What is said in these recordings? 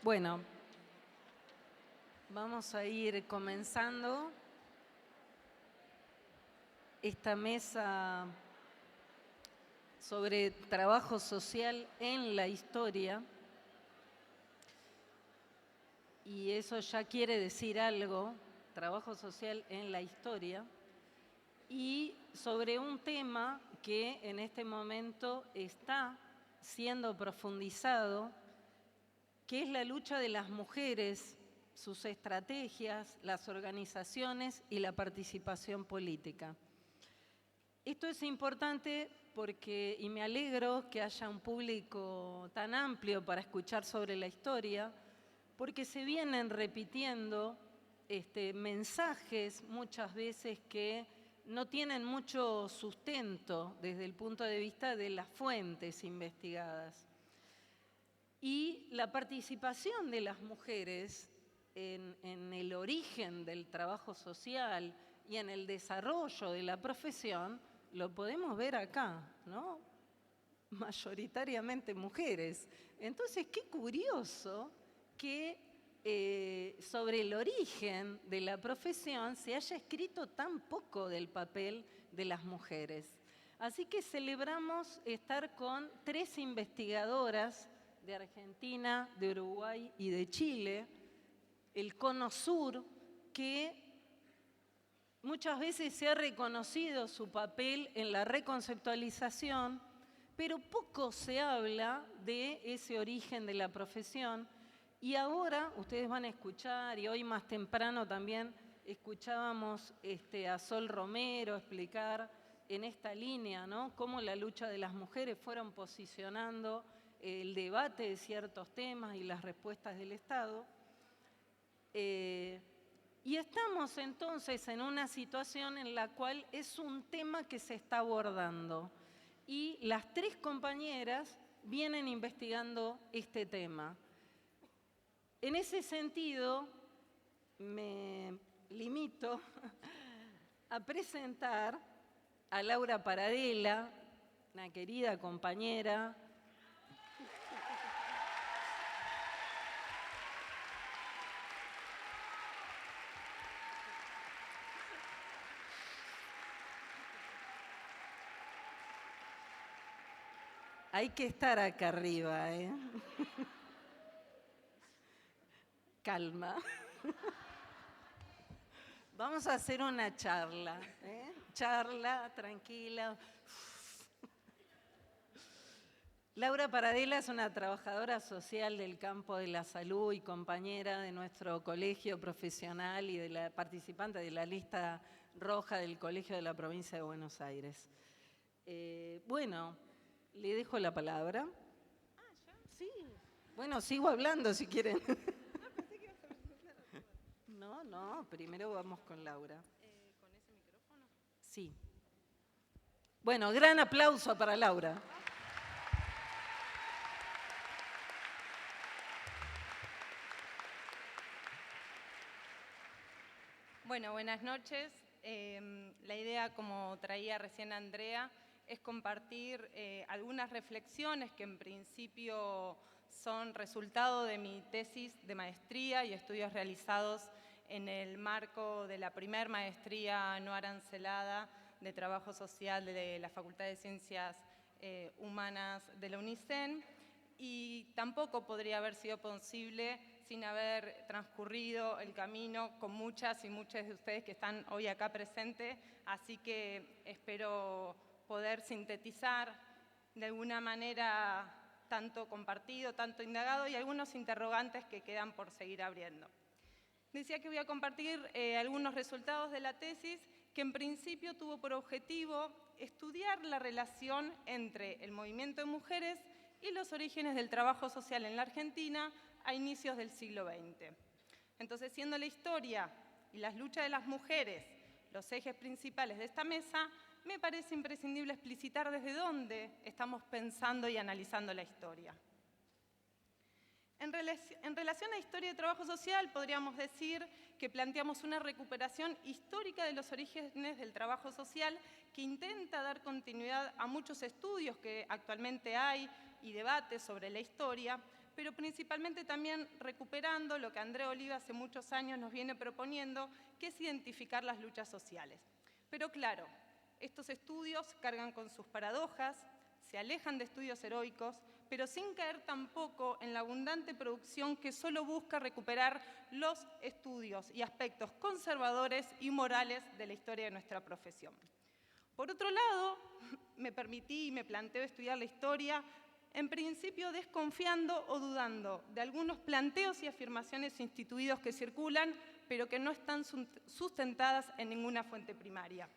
Bueno, vamos a ir comenzando esta mesa sobre trabajo social en la historia. Y eso ya quiere decir algo, trabajo social en la historia, y sobre un tema que en este momento está siendo profundizado, que es la lucha de las mujeres, sus estrategias, las organizaciones y la participación política. Esto es importante porque, y me alegro que haya un público tan amplio para escuchar sobre la historia, porque se vienen repitiendo mensajes muchas veces que no tienen mucho sustento desde el punto de vista de las fuentes investigadas. Y la participación de las mujeres en el origen del trabajo social y en el desarrollo de la profesión, lo podemos ver acá, ¿no? Mayoritariamente mujeres. Entonces, qué curioso que sobre el origen de la profesión se haya escrito tan poco del papel de las mujeres. Así que celebramos estar con 3 investigadoras de Argentina, de Uruguay y de Chile, el Cono Sur, que muchas veces se ha reconocido su papel en la reconceptualización, pero poco se habla de ese origen de la profesión. Y ahora ustedes van a escuchar, y hoy más temprano también escuchábamos a Sol Romero explicar en esta línea, ¿no?, cómo la lucha de las mujeres fueron posicionando el debate de ciertos temas y las respuestas del Estado. Y estamos entonces en una situación en la cual es un tema que se está abordando. Y las 3 compañeras vienen investigando este tema. En ese sentido, me limito a presentar a Laura Paradela, una querida compañera. Hay que estar acá arriba, ¿eh? Calma. Vamos a hacer una charla, ¿eh? Charla, tranquila. Laura Paradela es una trabajadora social del campo de la salud y compañera de nuestro colegio profesional y de la participante de la lista roja del Colegio de la Provincia de Buenos Aires. Bueno, le dejo la palabra. Ah, ¿ya? Sí. Bueno, sigo hablando si quieren. No, primero vamos con Laura. ¿Con ese micrófono? Sí. Bueno, gran aplauso para Laura. Bueno, buenas noches. La idea, como traía recién Andrea, es compartir algunas reflexiones que en principio son resultado de mi tesis de maestría y estudios realizados en el marco de la primer maestría no arancelada de Trabajo Social de la Facultad de Ciencias Humanas de la UNICEN, y tampoco podría haber sido posible sin haber transcurrido el camino con muchas y muchos de ustedes que están hoy acá presentes, así que espero poder sintetizar de alguna manera tanto compartido, tanto indagado y algunos interrogantes que quedan por seguir abriendo. Decía que voy a compartir algunos resultados de la tesis que en principio tuvo por objetivo estudiar la relación entre el movimiento de mujeres y los orígenes del trabajo social en la Argentina a inicios del siglo XX. Entonces, siendo la historia y las luchas de las mujeres los ejes principales de esta mesa, me parece imprescindible explicitar desde dónde estamos pensando y analizando la historia. En relación a historia de trabajo social, podríamos decir que planteamos una recuperación histórica de los orígenes del trabajo social que intenta dar continuidad a muchos estudios que actualmente hay y debates sobre la historia, pero principalmente también recuperando lo que Andrea Oliva hace muchos años nos viene proponiendo, que es identificar las luchas sociales. Pero claro, estos estudios cargan con sus paradojas, se alejan de estudios heroicos, pero sin caer tampoco en la abundante producción que solo busca recuperar los estudios y aspectos conservadores y morales de la historia de nuestra profesión. Por otro lado, me permití y me planteo estudiar la historia, en principio desconfiando o dudando de algunos planteos y afirmaciones instituidos que circulan, pero que no están sustentadas en ninguna fuente primaria.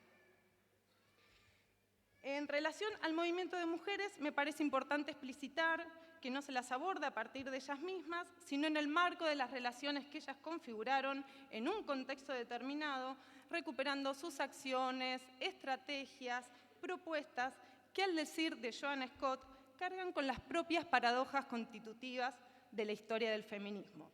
En relación al movimiento de mujeres, me parece importante explicitar que no se las aborda a partir de ellas mismas, sino en el marco de las relaciones que ellas configuraron en un contexto determinado, recuperando sus acciones, estrategias, propuestas, que al decir de Joan Scott, cargan con las propias paradojas constitutivas de la historia del feminismo.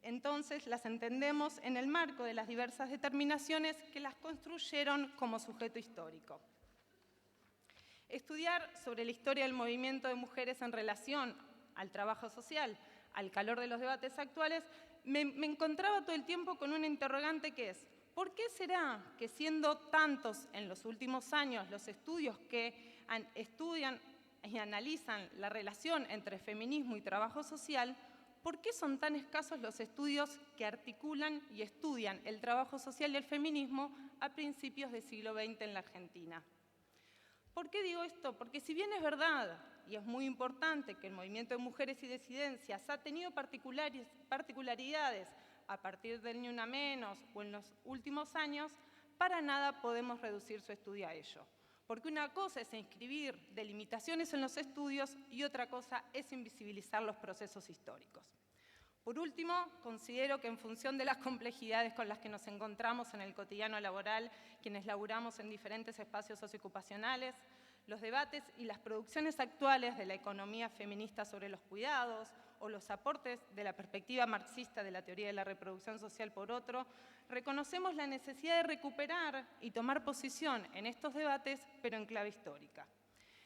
Entonces, las entendemos en el marco de las diversas determinaciones que las construyeron como sujeto histórico. Estudiar sobre la historia del movimiento de mujeres en relación al trabajo social, al calor de los debates actuales, me encontraba todo el tiempo con una interrogante que es: ¿por qué será que siendo tantos en los últimos años los estudios que estudian y analizan la relación entre feminismo y trabajo social, por qué son tan escasos los estudios que articulan y estudian el trabajo social y el feminismo a principios del siglo XX en la Argentina? ¿Por qué digo esto? Porque si bien es verdad, y es muy importante, que el movimiento de mujeres y disidencias ha tenido particularidades a partir del Ni Una Menos o en los últimos años, para nada podemos reducir su estudio a ello. Porque una cosa es inscribir delimitaciones en los estudios y otra cosa es invisibilizar los procesos históricos. Por último, considero que en función de las complejidades con las que nos encontramos en el cotidiano laboral, quienes laburamos en diferentes espacios socioocupacionales, los debates y las producciones actuales de la economía feminista sobre los cuidados o los aportes de la perspectiva marxista de la teoría de la reproducción social por otro, reconocemos la necesidad de recuperar y tomar posición en estos debates, pero en clave histórica.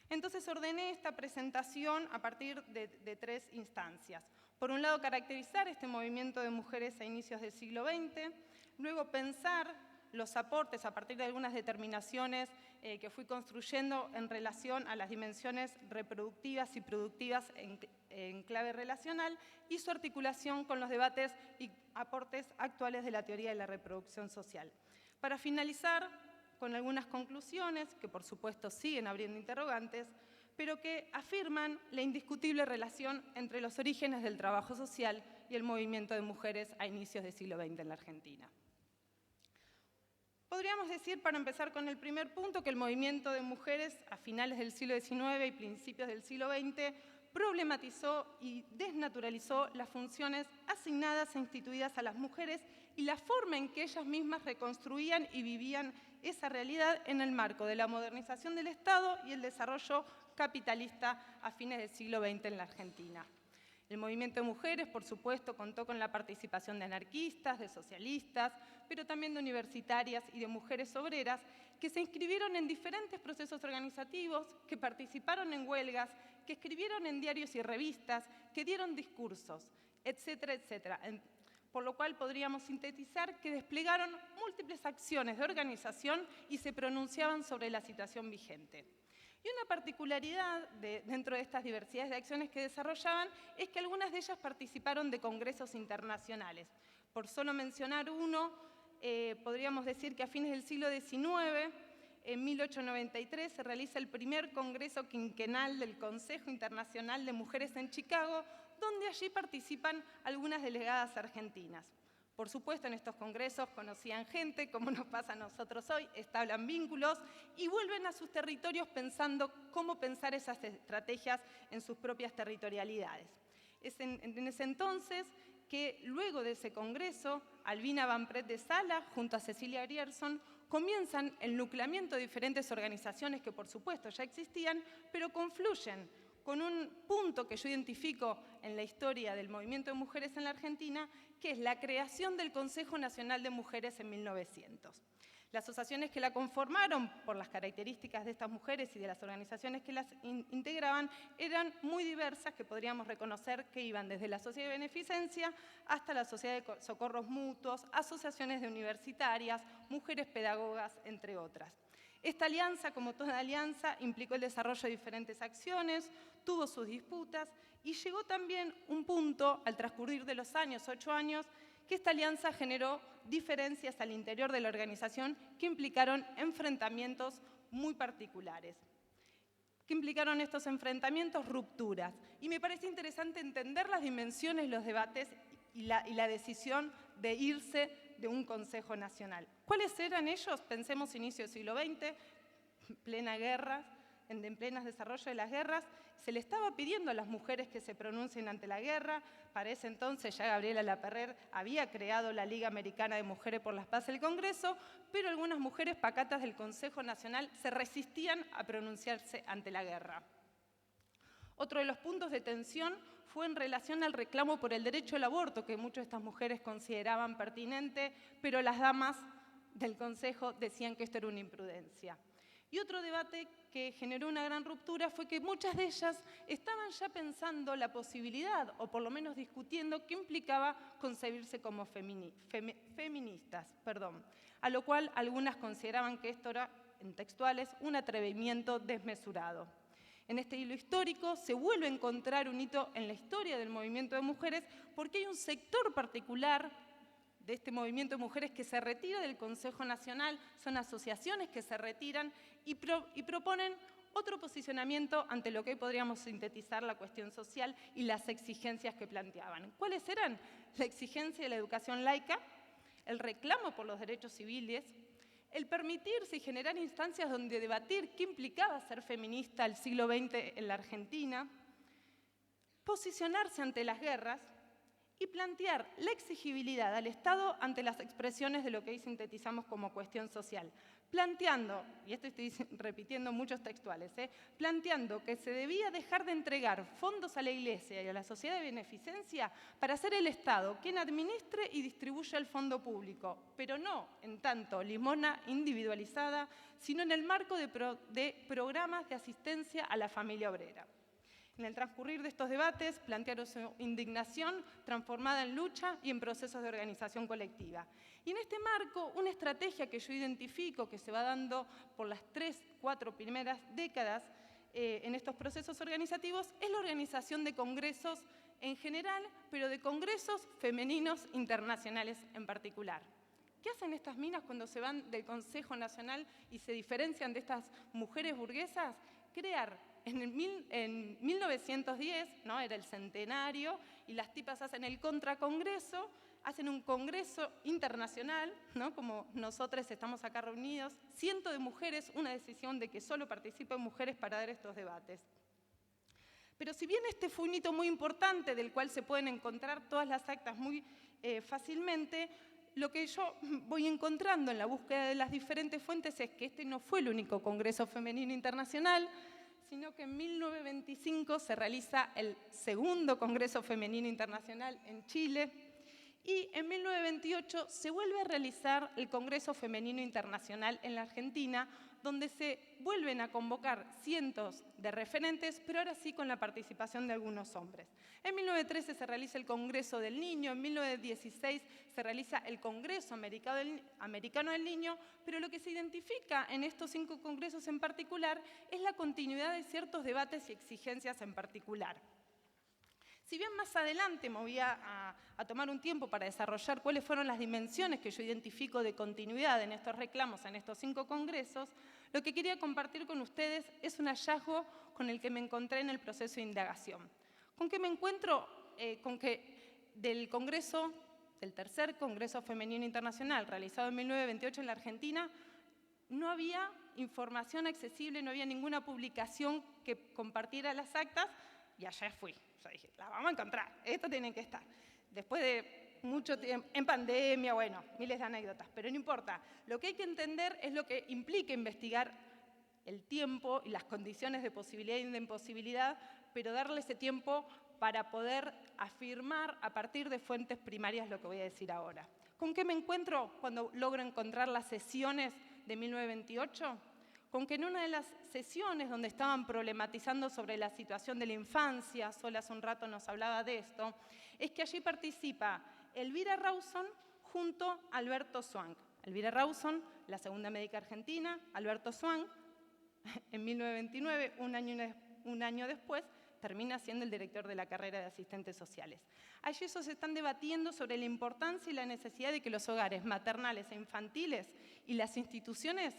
Entonces ordené esta presentación a partir de tres instancias. Por un lado, caracterizar este movimiento de mujeres a inicios del siglo XX, luego pensar los aportes a partir de algunas determinaciones que fui construyendo en relación a las dimensiones reproductivas y productivas en clave relacional y su articulación con los debates y aportes actuales de la teoría de la reproducción social. Para finalizar con algunas conclusiones, que por supuesto siguen abriendo interrogantes, pero que afirman la indiscutible relación entre los orígenes del trabajo social y el movimiento de mujeres a inicios del siglo XX en la Argentina. Podríamos decir, para empezar con el primer punto, que el movimiento de mujeres a finales del siglo XIX y principios del siglo XX problematizó y desnaturalizó las funciones asignadas e instituidas a las mujeres y la forma en que ellas mismas reconstruían y vivían esa realidad en el marco de la modernización del Estado y el desarrollo capitalista a fines del siglo XX en la Argentina. El movimiento de mujeres, por supuesto, contó con la participación de anarquistas, de socialistas, pero también de universitarias y de mujeres obreras que se inscribieron en diferentes procesos organizativos, que participaron en huelgas, que escribieron en diarios y revistas, que dieron discursos, etcétera, etcétera. Por lo cual podríamos sintetizar que desplegaron múltiples acciones de organización y se pronunciaban sobre la situación vigente. Y una particularidad dentro de estas diversidades de acciones que desarrollaban es que algunas de ellas participaron de congresos internacionales. Por solo mencionar uno, podríamos decir que a fines del siglo XIX, en 1893, se realiza el primer congreso quinquenal del Consejo Internacional de Mujeres en Chicago, donde allí participan algunas delegadas argentinas. Por supuesto, en estos congresos conocían gente, como nos pasa a nosotros hoy, establecen vínculos y vuelven a sus territorios pensando cómo pensar esas estrategias en sus propias territorialidades. Es en ese entonces que luego de ese congreso, Albina Van Pret de Sala, junto a Cecilia Grierson, comienzan el nucleamiento de diferentes organizaciones que por supuesto ya existían, pero confluyen con un punto que yo identifico en la historia del movimiento de mujeres en la Argentina, que es la creación del Consejo Nacional de Mujeres en 1900. Las asociaciones que la conformaron, por las características de estas mujeres y de las organizaciones que las integraban, eran muy diversas, que podríamos reconocer que iban desde la Sociedad de Beneficencia hasta la Sociedad de Socorros Mutuos, asociaciones de universitarias, mujeres pedagogas, entre otras. Esta alianza, como toda alianza, implicó el desarrollo de diferentes acciones, tuvo sus disputas y llegó también un punto, al transcurrir de los años, 8 años, que esta alianza generó diferencias al interior de la organización que implicaron enfrentamientos muy particulares. ¿Qué implicaron estos enfrentamientos? Rupturas. Y me parece interesante entender las dimensiones, los debates y la decisión de irse de un Consejo Nacional. ¿Cuáles eran ellos? Pensemos inicio del siglo XX, plena guerra, en plenas desarrollo de las guerras, se le estaba pidiendo a las mujeres que se pronuncien ante la guerra. Para ese entonces ya Gabriela Laperrer había creado la Liga Americana de Mujeres por la Paz del Congreso, pero algunas mujeres pacatas del Consejo Nacional se resistían a pronunciarse ante la guerra. Otro de los puntos de tensión fue en relación al reclamo por el derecho al aborto, que muchas de estas mujeres consideraban pertinente, pero las damas del Consejo decían que esto era una imprudencia. Y otro debate que generó una gran ruptura fue que muchas de ellas estaban ya pensando la posibilidad, o por lo menos discutiendo, qué implicaba concebirse como feministas, a lo cual algunas consideraban que esto era, en textuales, un atrevimiento desmesurado. En este hilo histórico se vuelve a encontrar un hito en la historia del movimiento de mujeres porque hay un sector particular de este movimiento de mujeres que se retira del Consejo Nacional, son asociaciones que se retiran y proponen otro posicionamiento ante lo que hoy podríamos sintetizar la cuestión social y las exigencias que planteaban. ¿Cuáles eran? La exigencia de la educación laica, el reclamo por los derechos civiles, el permitirse y generar instancias donde debatir qué implicaba ser feminista al siglo XX en la Argentina, posicionarse ante las guerras y plantear la exigibilidad al Estado ante las expresiones de lo que hoy sintetizamos como cuestión social. Planteando, y esto estoy repitiendo muchos textuales, planteando que se debía dejar de entregar fondos a la Iglesia y a la sociedad de beneficencia para ser el Estado quien administre y distribuya el fondo público, pero no en tanto limosna individualizada, sino en el marco de programas de asistencia a la familia obrera. En el transcurrir de estos debates plantearon su indignación transformada en lucha y en procesos de organización colectiva. Y en este marco, una estrategia que yo identifico que se va dando por las 3-4 primeras décadas en estos procesos organizativos es la organización de congresos en general, pero de congresos femeninos internacionales en particular. ¿Qué hacen estas minas cuando se van del Consejo Nacional y se diferencian de estas mujeres burguesas? Crear en 1910, ¿no? Era el centenario, y las tipas hacen el contracongreso, hacen un congreso internacional, ¿no? Como nosotros estamos acá reunidos, cientos de mujeres, una decisión de que solo participen mujeres para dar estos debates. Pero si bien este fue un hito muy importante, del cual se pueden encontrar todas las actas muy fácilmente, lo que yo voy encontrando en la búsqueda de las diferentes fuentes es que este no fue el único Congreso Femenino Internacional, sino que en 1925 se realiza el segundo Congreso Femenino Internacional en Chile y en 1928 se vuelve a realizar el Congreso Femenino Internacional en la Argentina, donde se vuelven a convocar cientos de referentes, pero ahora sí con la participación de algunos hombres. En 1913 se realiza el Congreso del Niño, en 1916 se realiza el Congreso Americano del Niño, pero lo que se identifica en estos 5 congresos en particular es la continuidad de ciertos debates y exigencias en particular. Si bien más adelante me voy a tomar un tiempo para desarrollar cuáles fueron las dimensiones que yo identifico de continuidad en estos reclamos, en estos 5 congresos, lo que quería compartir con ustedes es un hallazgo con el que me encontré en el proceso de indagación. ¿Con qué me encuentro? Con que del tercer Congreso Femenino Internacional, realizado en 1928 en la Argentina, no había información accesible, no había ninguna publicación que compartiera las actas, y allá fui. Yo dije, la vamos a encontrar, esto tiene que estar. Después de mucho tiempo, en pandemia, bueno, miles de anécdotas, pero no importa. Lo que hay que entender es lo que implica investigar el tiempo y las condiciones de posibilidad y de imposibilidad, pero darle ese tiempo para poder afirmar a partir de fuentes primarias lo que voy a decir ahora. ¿Con qué me encuentro cuando logro encontrar las sesiones de 1928? Con que en una de las sesiones donde estaban problematizando sobre la situación de la infancia, Sol hace un rato nos hablaba de esto, es que allí participa Elvira Rawson junto a Alberto Swank. Elvira Rawson, la segunda médica argentina, Alberto Swank, en 1929, un año después, termina siendo el director de la carrera de asistentes sociales. Allí ellos están debatiendo sobre la importancia y la necesidad de que los hogares maternales e infantiles y las instituciones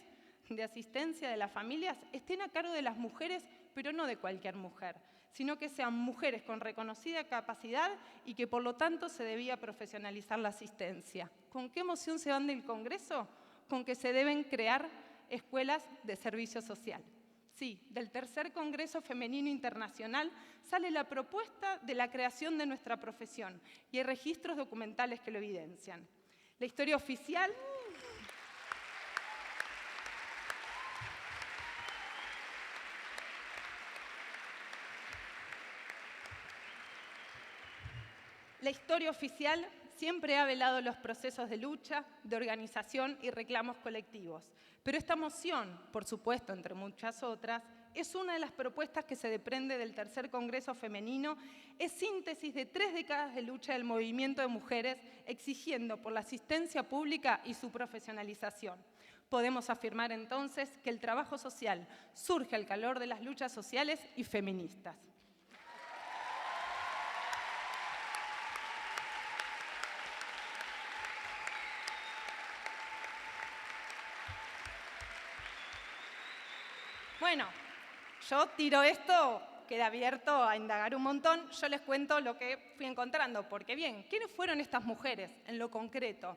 de asistencia de las familias estén a cargo de las mujeres, pero no de cualquier mujer, sino que sean mujeres con reconocida capacidad y que por lo tanto se debía profesionalizar la asistencia. ¿Con qué emoción se van del Congreso? Con que se deben crear escuelas de servicio social. Sí, del tercer Congreso Femenino Internacional sale la propuesta de la creación de nuestra profesión y hay registros documentales que lo evidencian. La historia oficial... La historia oficial siempre ha velado los procesos de lucha, de organización y reclamos colectivos. Pero esta moción, por supuesto, entre muchas otras, es una de las propuestas que se desprende del tercer Congreso Femenino, es síntesis de 3 décadas de lucha del movimiento de mujeres exigiendo por la asistencia pública y su profesionalización. Podemos afirmar entonces que el trabajo social surge al calor de las luchas sociales y feministas. Bueno, yo tiro esto, queda abierto a indagar un montón, yo les cuento lo que fui encontrando, porque bien, ¿quiénes fueron estas mujeres en lo concreto?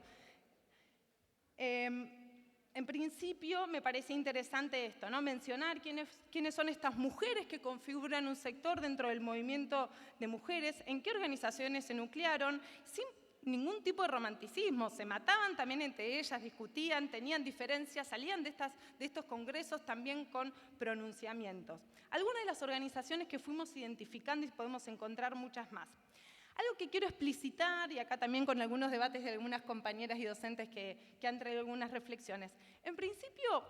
En principio me parece interesante esto, ¿no? Mencionar quiénes son estas mujeres que configuran un sector dentro del movimiento de mujeres, en qué organizaciones se nuclearon, sin ningún tipo de romanticismo, se mataban también entre ellas, discutían, tenían diferencias, salían de estos congresos también con pronunciamientos. Algunas de las organizaciones que fuimos identificando y podemos encontrar muchas más. Algo que quiero explicitar, y acá también con algunos debates de algunas compañeras y docentes que han traído algunas reflexiones. En principio,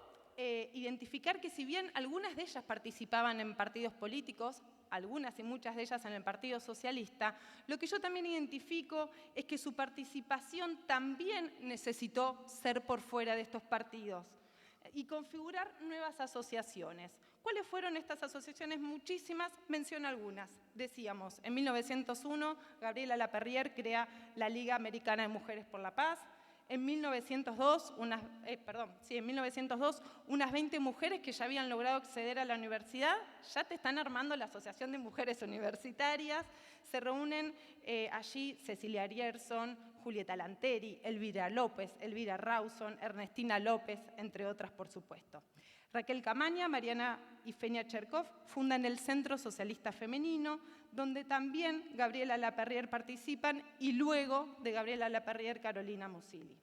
identificar que si bien algunas de ellas participaban en partidos políticos, algunas y muchas de ellas en el Partido Socialista, lo que yo también identifico es que su participación también necesitó ser por fuera de estos partidos y configurar nuevas asociaciones. ¿Cuáles fueron estas asociaciones? Muchísimas, menciono algunas. Decíamos, en 1901, Gabriela Lapierre crea la Liga Americana de Mujeres por la Paz. En 1902, unas 20 mujeres que ya habían logrado acceder a la universidad, ya te están armando la Asociación de Mujeres Universitarias. Se reúnen allí Cecilia Rierson, Julieta Lanteri, Elvira López, Elvira Rawson, Ernestina López, entre otras, por supuesto. Raquel Camaña, Mariana y Fenia Cherkov fundan el Centro Socialista Femenino, donde también Gabriela Lapierre participan y luego de Gabriela Lapierre, Carolina Musili.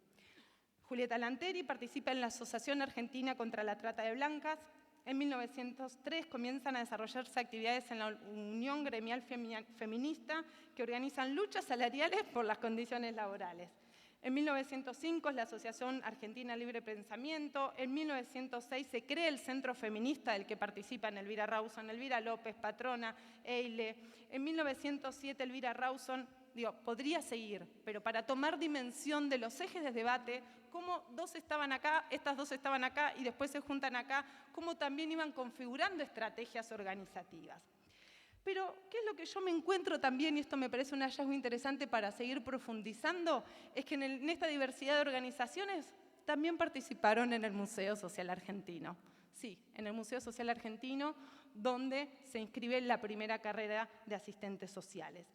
Julieta Lanteri participa en la Asociación Argentina contra la Trata de Blancas. En 1903 comienzan a desarrollarse actividades en la Unión Gremial Feminista que organizan luchas salariales por las condiciones laborales. En 1905 es la Asociación Argentina Libre Pensamiento. En 1906 se crea el Centro Feminista del que participan Elvira Rawson, Elvira López, Patrona, Eile. En 1907 Elvira Rawson, podría seguir, pero para tomar dimensión de los ejes de debate, cómo dos estaban acá, estas dos estaban acá y después se juntan acá, cómo también iban configurando estrategias organizativas. Pero, ¿qué es lo que yo me encuentro también, y esto me parece un hallazgo interesante para seguir profundizando? Es que en esta diversidad de organizaciones también participaron en el Museo Social Argentino. Sí, en el Museo Social Argentino, donde se inscribe la primera carrera de asistentes sociales.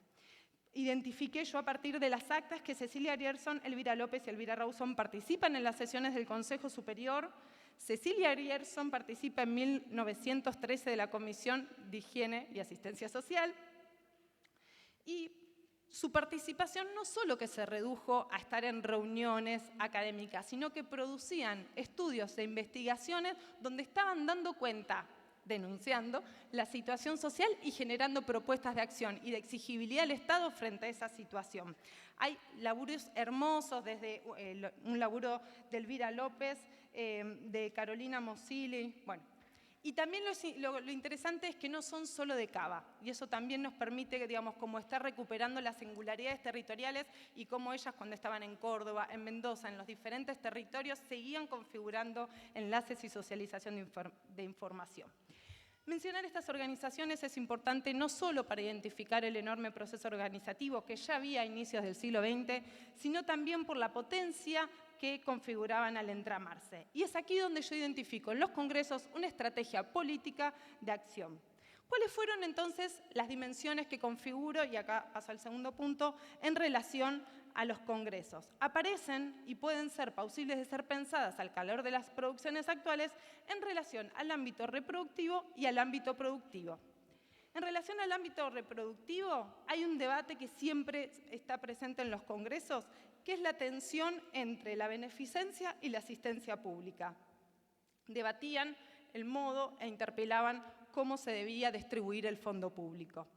Identifiqué yo a partir de las actas que Cecilia Rierson, Elvira López y Elvira Rawson participan en las sesiones del Consejo Superior. Cecilia Rierson participa en 1913 de la Comisión de Higiene y Asistencia Social. Y su participación no solo que se redujo a estar en reuniones académicas, sino que producían estudios e investigaciones donde estaban dando cuenta denunciando la situación social y generando propuestas de acción y de exigibilidad al Estado frente a esa situación. Hay laburos hermosos, desde un laburo de Elvira López, de Carolina Mosili, bueno. Y también lo interesante es que no son solo de Cava, y eso también nos permite, digamos, como estar recuperando las singularidades territoriales y cómo ellas cuando estaban en Córdoba, en Mendoza, en los diferentes territorios, seguían configurando enlaces y socialización de información. Mencionar estas organizaciones es importante no solo para identificar el enorme proceso organizativo que ya había a inicios del siglo XX, sino también por la potencia que configuraban al entramarse. Y es aquí donde yo identifico en los congresos una estrategia política de acción. ¿Cuáles fueron entonces las dimensiones que configuro, y acá paso al segundo punto, en relación a los congresos? Aparecen y pueden ser plausibles de ser pensadas al calor de las producciones actuales en relación al ámbito reproductivo y al ámbito productivo. En relación al ámbito reproductivo, hay un debate que siempre está presente en los congresos, que es la tensión entre la beneficencia y la asistencia pública. Debatían el modo e interpelaban cómo se debía distribuir el fondo público.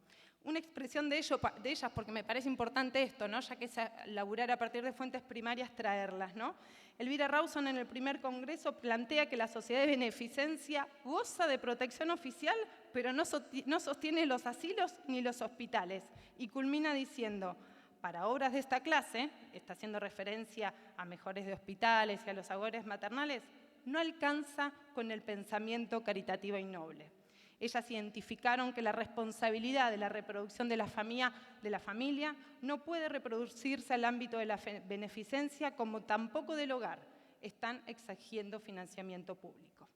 Una expresión de ellas, porque me parece importante esto, ¿no? Ya que es laburar a partir de fuentes primarias, traerlas, ¿no? Elvira Rawson en el primer congreso plantea que la sociedad de beneficencia goza de protección oficial, pero no sostiene los asilos ni los hospitales. Y culmina diciendo, para obras de esta clase, está haciendo referencia a mejores de hospitales y a los hogares maternales, no alcanza con el pensamiento caritativo y noble. Ellas identificaron que la responsabilidad de la reproducción de la familia no puede reproducirse al ámbito de la beneficencia como tampoco del hogar. Están exigiendo financiamiento público.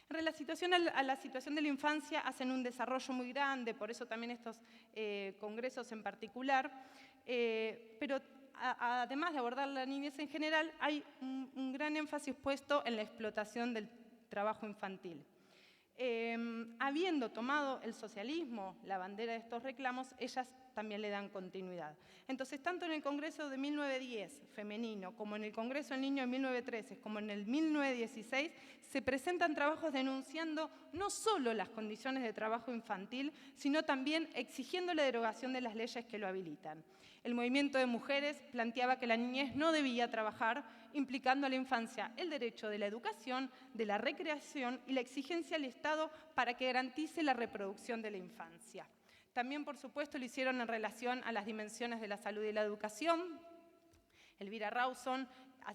En relación a la situación de la infancia, hacen un desarrollo muy grande, por eso también estos congresos en particular, pero además de abordar la niñez en general, hay un gran énfasis puesto en la explotación del trabajo infantil. Habiendo tomado el socialismo la bandera de estos reclamos, ellas también le dan continuidad. Entonces, tanto en el Congreso de 1910, femenino, como en el Congreso del Niño de 1913, como en el 1916, se presentan trabajos denunciando no solo las condiciones de trabajo infantil, sino también exigiendo la derogación de las leyes que lo habilitan. El movimiento de mujeres planteaba que la niñez no debía trabajar, implicando a la infancia el derecho de la educación, de la recreación y la exigencia al Estado para que garantice la reproducción de la infancia. También, por supuesto, lo hicieron en relación a las dimensiones de la salud y la educación. Elvira Rawson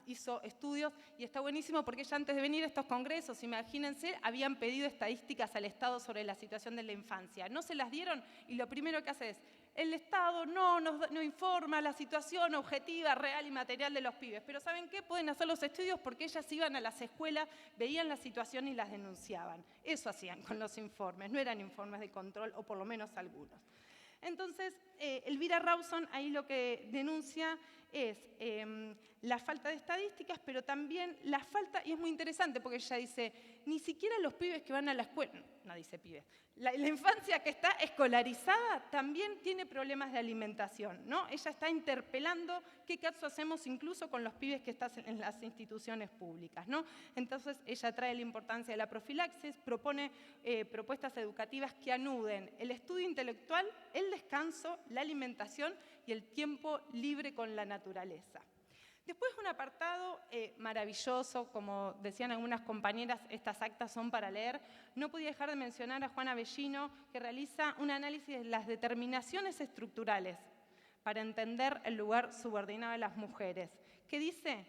hizo estudios y está buenísimo porque ella antes de venir a estos congresos, imagínense, habían pedido estadísticas al Estado sobre la situación de la infancia. No se las dieron y lo primero que hace es, el Estado no informa la situación objetiva, real y material de los pibes. Pero ¿saben qué? Pueden hacer los estudios porque ellas iban a las escuelas, veían la situación y las denunciaban. Eso hacían con los informes, no eran informes de control, o por lo menos algunos. Entonces, Elvira Rawson ahí lo que denuncia es la falta de estadísticas, pero también la falta, y es muy interesante porque ella dice, ni siquiera los pibes que van a la escuela, no dice pibes, la infancia que está escolarizada también tiene problemas de alimentación, ¿no? Ella está interpelando qué caso hacemos incluso con los pibes que están en las instituciones públicas, ¿no? Entonces, ella trae la importancia de la profilaxis, propone propuestas educativas que anuden el estudio intelectual, el descanso, la alimentación y el tiempo libre con la naturaleza. Después un apartado maravilloso, como decían algunas compañeras, estas actas son para leer. No podía dejar de mencionar a Juana Bellino, que realiza un análisis de las determinaciones estructurales para entender el lugar subordinado de las mujeres, que dice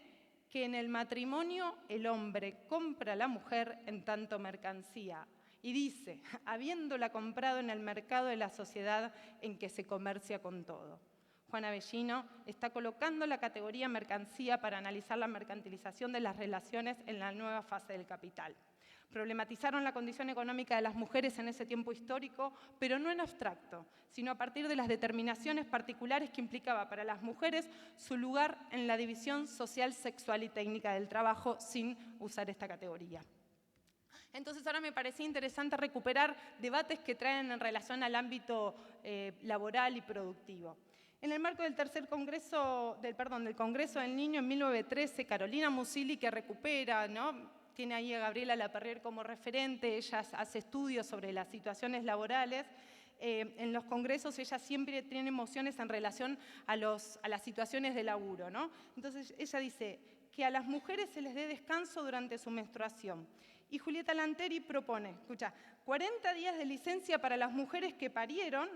que en el matrimonio el hombre compra a la mujer en tanto mercancía. Y dice, habiéndola comprado en el mercado de la sociedad en que se comercia con todo. Juana Bellino está colocando la categoría mercancía para analizar la mercantilización de las relaciones en la nueva fase del capital. Problematizaron la condición económica de las mujeres en ese tiempo histórico, pero no en abstracto, sino a partir de las determinaciones particulares que implicaba para las mujeres su lugar en la división social, sexual y técnica del trabajo sin usar esta categoría. Entonces ahora me parecía interesante recuperar debates que traen en relación al ámbito laboral y productivo. En el marco del del Congreso del Niño en 1913, Carolina Mosili, que recupera, ¿no?, tiene ahí a Gabriela Laperriere como referente, ella hace estudios sobre las situaciones laborales. En los congresos ella siempre tiene mociones en relación a las situaciones de laburo, ¿no? Entonces ella dice que a las mujeres se les dé descanso durante su menstruación. Y Julieta Lanteri propone, escucha, 40 días de licencia para las mujeres que parieron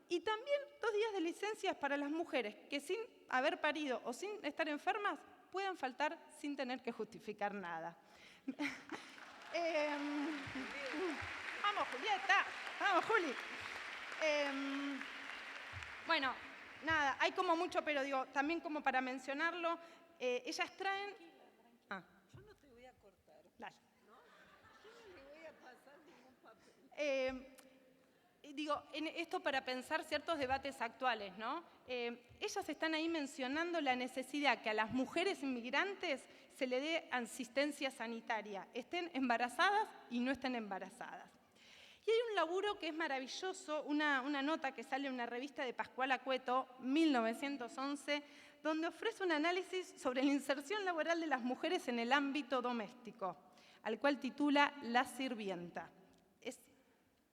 y también 2 días de licencias para las mujeres que sin haber parido o sin estar enfermas puedan faltar sin tener que justificar nada. Vamos, Julieta, vamos, Juli. Bueno, nada, hay como mucho, pero digo, también como para mencionarlo, ellas traen... Yo no te voy a cortar. Dale. ¿No? Yo no le voy a pasar ningún papel. Digo, esto para pensar ciertos debates actuales, ¿no? Ellas están ahí mencionando la necesidad que a las mujeres inmigrantes se le dé asistencia sanitaria, estén embarazadas y no estén embarazadas. Y hay un laburo que es maravilloso, una nota que sale en una revista de Pascual Acueto, 1911, donde ofrece un análisis sobre la inserción laboral de las mujeres en el ámbito doméstico, al cual titula La sirvienta. Es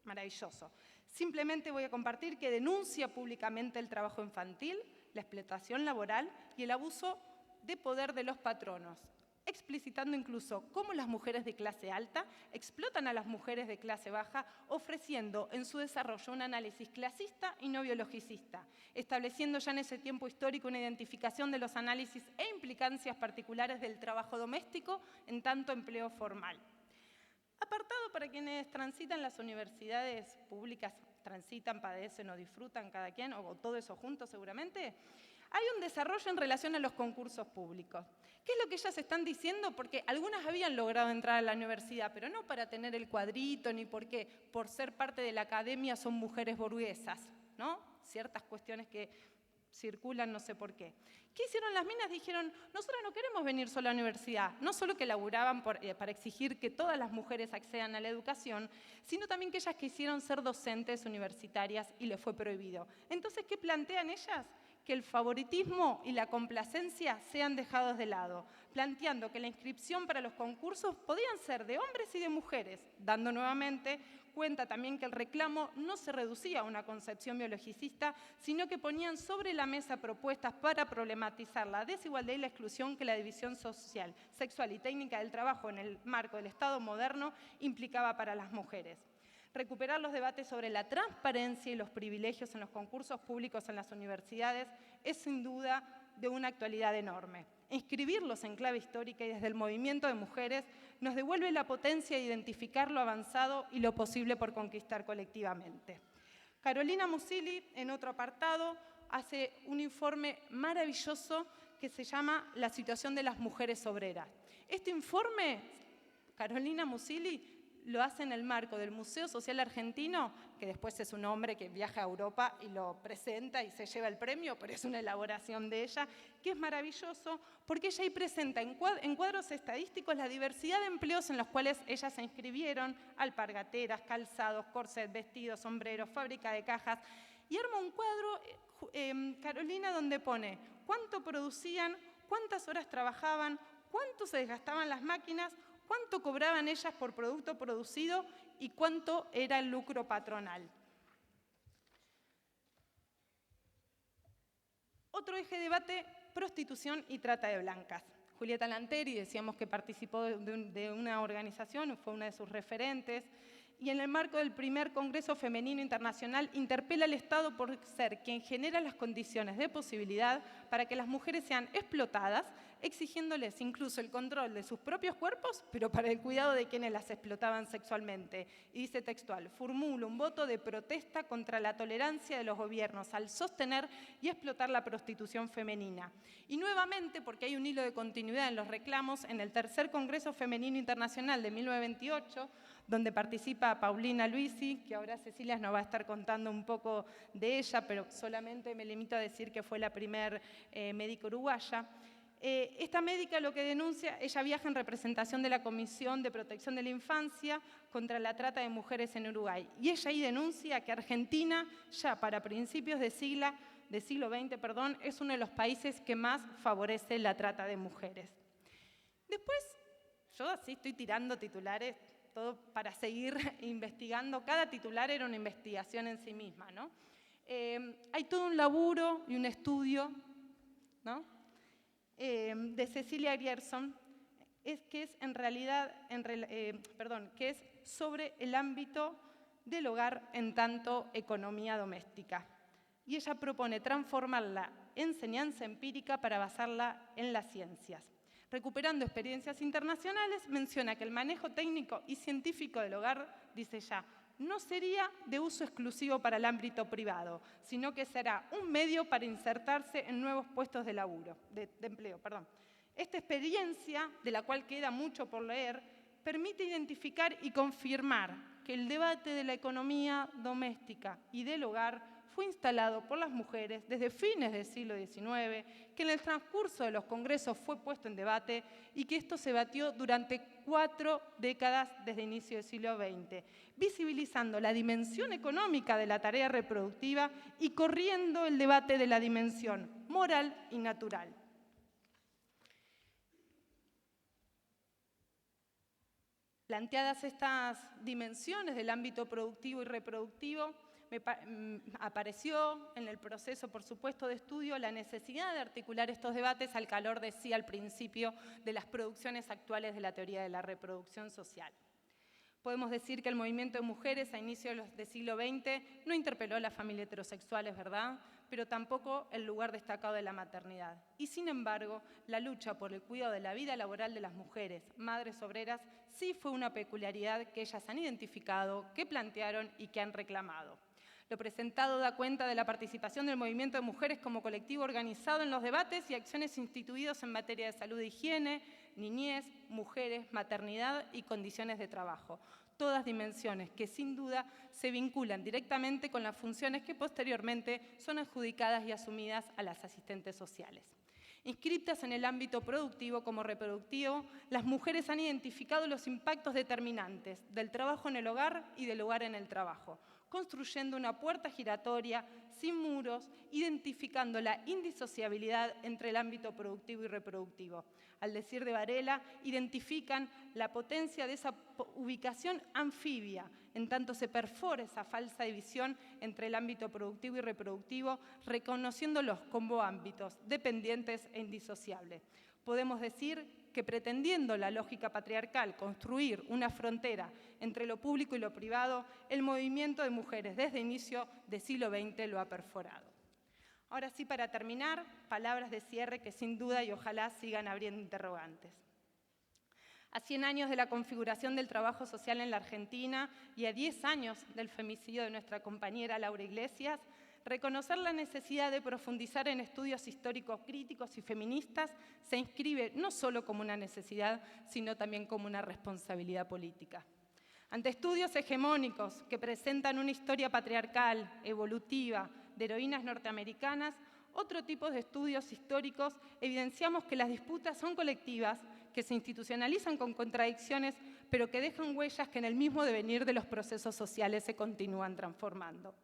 maravilloso. Simplemente voy a compartir que denuncia públicamente el trabajo infantil, la explotación laboral y el abuso de poder de los patronos, explicitando incluso cómo las mujeres de clase alta explotan a las mujeres de clase baja, ofreciendo en su desarrollo un análisis clasista y no biologicista, estableciendo ya en ese tiempo histórico una identificación de los análisis e implicancias particulares del trabajo doméstico en tanto empleo formal. Apartado para quienes transitan las universidades públicas, transitan, padecen o disfrutan cada quien, o todo eso junto seguramente, hay un desarrollo en relación a los concursos públicos. ¿Qué es lo que ellas están diciendo? Porque algunas habían logrado entrar a la universidad, pero no para tener el cuadrito, ni porque por ser parte de la academia son mujeres burguesas, ¿no? Ciertas cuestiones que circulan, no sé por qué. ¿Qué hicieron las minas? Dijeron, nosotros no queremos venir solo a la universidad. No solo que laburaban para exigir que todas las mujeres accedan a la educación, sino también que ellas quisieron ser docentes universitarias y les fue prohibido. Entonces, ¿qué plantean ellas? Que el favoritismo y la complacencia sean dejados de lado, planteando que la inscripción para los concursos podían ser de hombres y de mujeres, dando nuevamente cuenta también que el reclamo no se reducía a una concepción biologicista, sino que ponían sobre la mesa propuestas para problematizar la desigualdad y la exclusión que la división social, sexual y técnica del trabajo en el marco del Estado moderno implicaba para las mujeres. Recuperar los debates sobre la transparencia y los privilegios en los concursos públicos en las universidades es sin duda de una actualidad enorme. Inscribirlos en clave histórica y desde el movimiento de mujeres nos devuelve la potencia de identificar lo avanzado y lo posible por conquistar colectivamente. Carolina Musilli, en otro apartado, hace un informe maravilloso que se llama La situación de las mujeres obreras. Este informe, Carolina Musilli, lo hace en el marco del Museo Social Argentino, que después es un hombre que viaja a Europa y lo presenta y se lleva el premio, pero es una elaboración de ella, que es maravilloso porque ella ahí presenta en cuadros estadísticos la diversidad de empleos en los cuales ellas se inscribieron, alpargateras, calzados, corset, vestidos, sombreros, fábrica de cajas, y arma un cuadro, Carolina, donde pone cuánto producían, cuántas horas trabajaban, cuánto se desgastaban las máquinas, cuánto cobraban ellas por producto producido y cuánto era el lucro patronal. Otro eje de debate, prostitución y trata de blancas. Julieta Lanteri, decíamos que participó de una organización, fue una de sus referentes, y en el marco del primer Congreso Femenino Internacional interpela al Estado por ser quien genera las condiciones de posibilidad para que las mujeres sean explotadas, exigiéndoles incluso el control de sus propios cuerpos, pero para el cuidado de quienes las explotaban sexualmente. Y dice textual, formula un voto de protesta contra la tolerancia de los gobiernos al sostener y explotar la prostitución femenina. Y nuevamente, porque hay un hilo de continuidad en los reclamos, en el tercer Congreso Femenino Internacional de 1928, donde participa Paulina Luisi, que ahora Cecilia nos va a estar contando un poco de ella, pero solamente me limito a decir que fue la primer médica uruguaya. Esta médica lo que denuncia, ella viaja en representación de la Comisión de Protección de la Infancia contra la trata de mujeres en Uruguay. Y ella ahí denuncia que Argentina, ya para principios de siglo XX, es uno de los países que más favorece la trata de mujeres. Después, yo así estoy tirando titulares, todo para seguir investigando. Cada titular era una investigación en sí misma, ¿no? Hay todo un laburo y un estudio, ¿no? De Cecilia Grierson, que es sobre el ámbito del hogar en tanto economía doméstica. Y ella propone transformar la enseñanza empírica para basarla en las ciencias. Recuperando experiencias internacionales, menciona que el manejo técnico y científico del hogar, dice ella, no sería de uso exclusivo para el ámbito privado, sino que será un medio para insertarse en nuevos puestos de empleo. Esta experiencia, de la cual queda mucho por leer, permite identificar y confirmar que el debate de la economía doméstica y del hogar fue instalado por las mujeres desde fines del siglo XIX, que en el transcurso de los congresos fue puesto en debate y que esto se batió durante 4 décadas desde inicio del siglo XX, visibilizando la dimensión económica de la tarea reproductiva y corriendo el debate de la dimensión moral y natural. Planteadas estas dimensiones del ámbito productivo y reproductivo, apareció en el proceso, por supuesto, de estudio la necesidad de articular estos debates al calor, decía al principio, de las producciones actuales de la teoría de la reproducción social. Podemos decir que el movimiento de mujeres a inicios del siglo XX no interpeló a la familia heterosexual, es verdad, pero tampoco el lugar destacado de la maternidad. Y sin embargo, la lucha por el cuidado de la vida laboral de las mujeres, madres obreras, sí fue una peculiaridad que ellas han identificado, que plantearon y que han reclamado. Lo presentado da cuenta de la participación del movimiento de mujeres como colectivo organizado en los debates y acciones instituidos en materia de salud e higiene, niñez, mujeres, maternidad y condiciones de trabajo. Todas dimensiones que sin duda se vinculan directamente con las funciones que posteriormente son adjudicadas y asumidas a las asistentes sociales. Inscritas en el ámbito productivo como reproductivo, las mujeres han identificado los impactos determinantes del trabajo en el hogar y del hogar en el trabajo, construyendo una puerta giratoria sin muros, identificando la indisociabilidad entre el ámbito productivo y reproductivo. Al decir de Varela, identifican la potencia de esa ubicación anfibia, en tanto se perfora esa falsa división entre el ámbito productivo y reproductivo, reconociéndolos como ámbitos dependientes e indisociables. Podemos decir que pretendiendo la lógica patriarcal construir una frontera entre lo público y lo privado, el movimiento de mujeres desde inicio del siglo XX lo ha perforado. Ahora sí, para terminar, palabras de cierre que sin duda y ojalá sigan abriendo interrogantes. A 100 años de la configuración del trabajo social en la Argentina y a 10 años del femicidio de nuestra compañera Laura Iglesias, reconocer la necesidad de profundizar en estudios históricos críticos y feministas se inscribe no solo como una necesidad, sino también como una responsabilidad política. Ante estudios hegemónicos que presentan una historia patriarcal, evolutiva, de heroínas norteamericanas, otro tipo de estudios históricos evidenciamos que las disputas son colectivas, que se institucionalizan con contradicciones, pero que dejan huellas que en el mismo devenir de los procesos sociales se continúan transformando.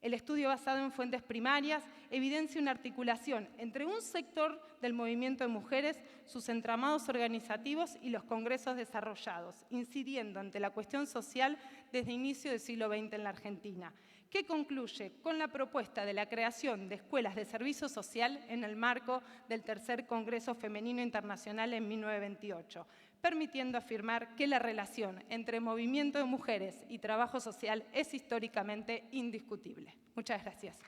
El estudio basado en fuentes primarias evidencia una articulación entre un sector del movimiento de mujeres, sus entramados organizativos y los congresos desarrollados, incidiendo ante la cuestión social desde inicio del siglo XX en la Argentina, que concluye con la propuesta de la creación de escuelas de servicio social en el marco del Tercer Congreso Femenino Internacional en 1928, permitiendo afirmar que la relación entre movimiento de mujeres y trabajo social es históricamente indiscutible. Muchas gracias.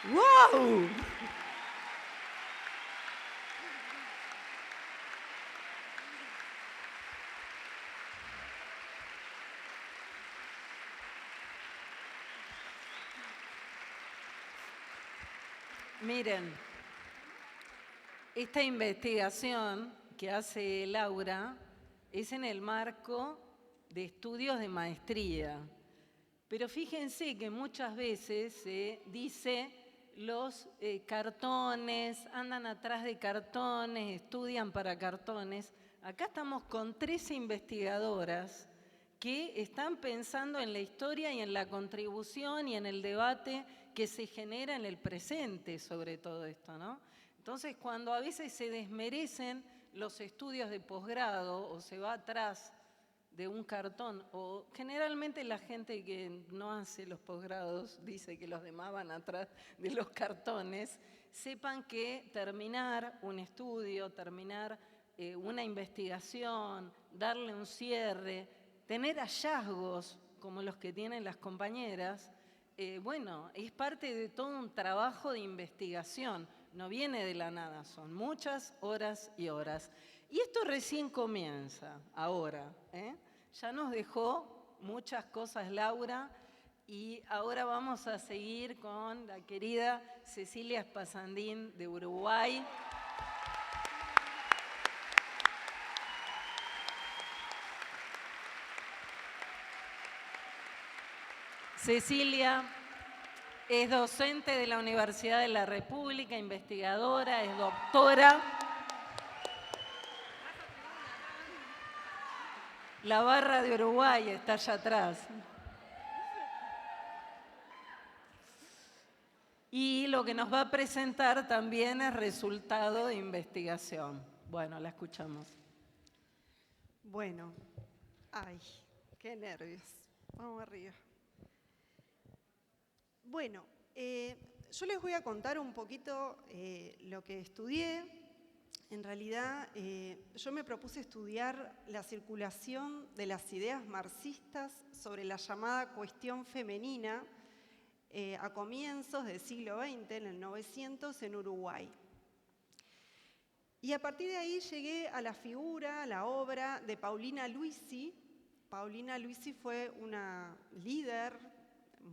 ¡Wow! Miren, esta investigación que hace Laura es en el marco de estudios de maestría. Pero fíjense que muchas veces se dice los cartones, andan atrás de cartones, estudian para cartones. Acá estamos con 13 investigadoras que están pensando en la historia y en la contribución y en el debate que se genera en el presente sobre todo esto, ¿no? Entonces, cuando a veces se desmerecen los estudios de posgrado o se va atrás de un cartón, o generalmente la gente que no hace los posgrados dice que los demás van atrás de los cartones, sepan que terminar un estudio, terminar una investigación, darle un cierre, tener hallazgos como los que tienen las compañeras, bueno, es parte de todo un trabajo de investigación, no viene de la nada, son muchas horas y horas. Y esto recién comienza, ahora, ¿eh? Ya nos dejó muchas cosas Laura y ahora vamos a seguir con la querida Cecilia Espasandín de Uruguay. Cecilia es docente de la Universidad de la República, investigadora, es doctora. La barra de Uruguay está allá atrás. Y lo que nos va a presentar también es resultado de investigación. Bueno, la escuchamos. Bueno, ay, qué nervios. Vamos arriba. Bueno, yo les voy a contar un poquito lo que estudié. En realidad, yo me propuse estudiar la circulación de las ideas marxistas sobre la llamada cuestión femenina a comienzos del siglo XX, en el 900, en Uruguay. Y a partir de ahí llegué a la figura, a la obra de Paulina Luisi. Paulina Luisi fue una líder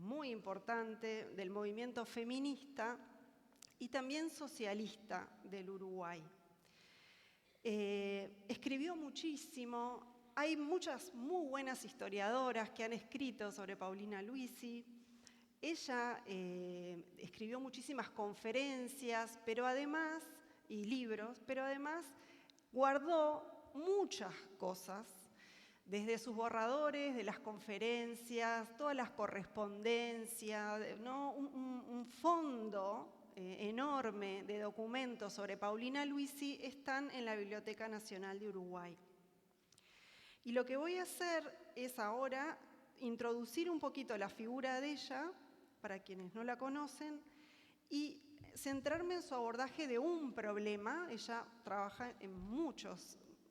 muy importante del movimiento feminista y también socialista del Uruguay. Escribió muchísimo, hay muchas muy buenas historiadoras que han escrito sobre Paulina Luisi. Ella escribió muchísimas conferencias, pero además, y libros, pero además guardó muchas cosas, desde sus borradores, de las conferencias, todas las correspondencias, ¿no? Un fondo enorme de documentos sobre Paulina Luisi están en la Biblioteca Nacional de Uruguay. Y lo que voy a hacer es ahora introducir un poquito la figura de ella, para quienes no la conocen, y centrarme en su abordaje de un problema. Ella trabaja en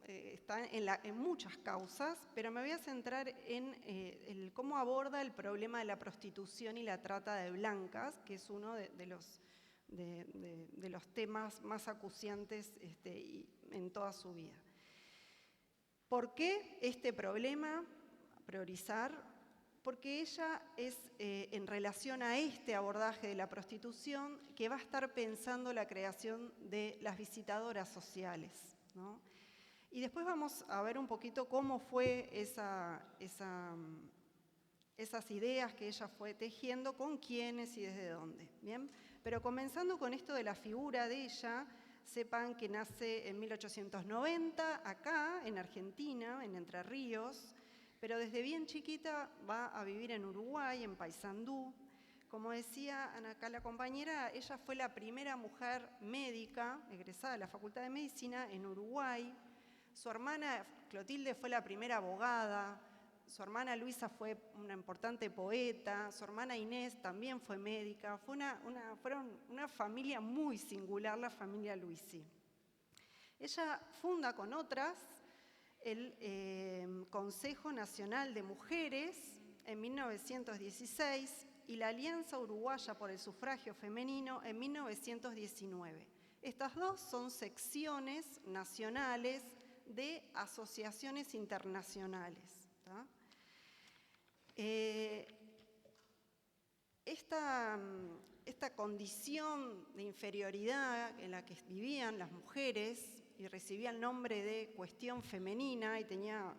está en muchas causas, pero me voy a centrar en cómo aborda el problema de la prostitución y la trata de blancas, que es uno de los temas más acuciantes en toda su vida. ¿Por qué este problema? Priorizar. Porque ella es, en relación a este abordaje de la prostitución, que va a estar pensando la creación de las visitadoras sociales, ¿no? Y después vamos a ver un poquito cómo fue esas ideas que ella fue tejiendo, con quiénes y desde dónde, ¿bien? Pero comenzando con esto de la figura de ella, sepan que nace en 1890, acá, en Argentina, en Entre Ríos, pero desde bien chiquita va a vivir en Uruguay, en Paysandú. Como decía acá la compañera, ella fue la primera mujer médica egresada de la Facultad de Medicina en Uruguay. Su hermana Clotilde fue la primera abogada, su hermana Luisa fue una importante poeta, su hermana Inés también fue médica. Fueron una familia muy singular, la familia Luisi. Ella funda con otras el Consejo Nacional de Mujeres en 1916 y la Alianza Uruguaya por el Sufragio Femenino en 1919. Estas dos son secciones nacionales de asociaciones internacionales, ¿tá? Esta condición de inferioridad en la que vivían las mujeres y recibía el nombre de cuestión femenina y tenía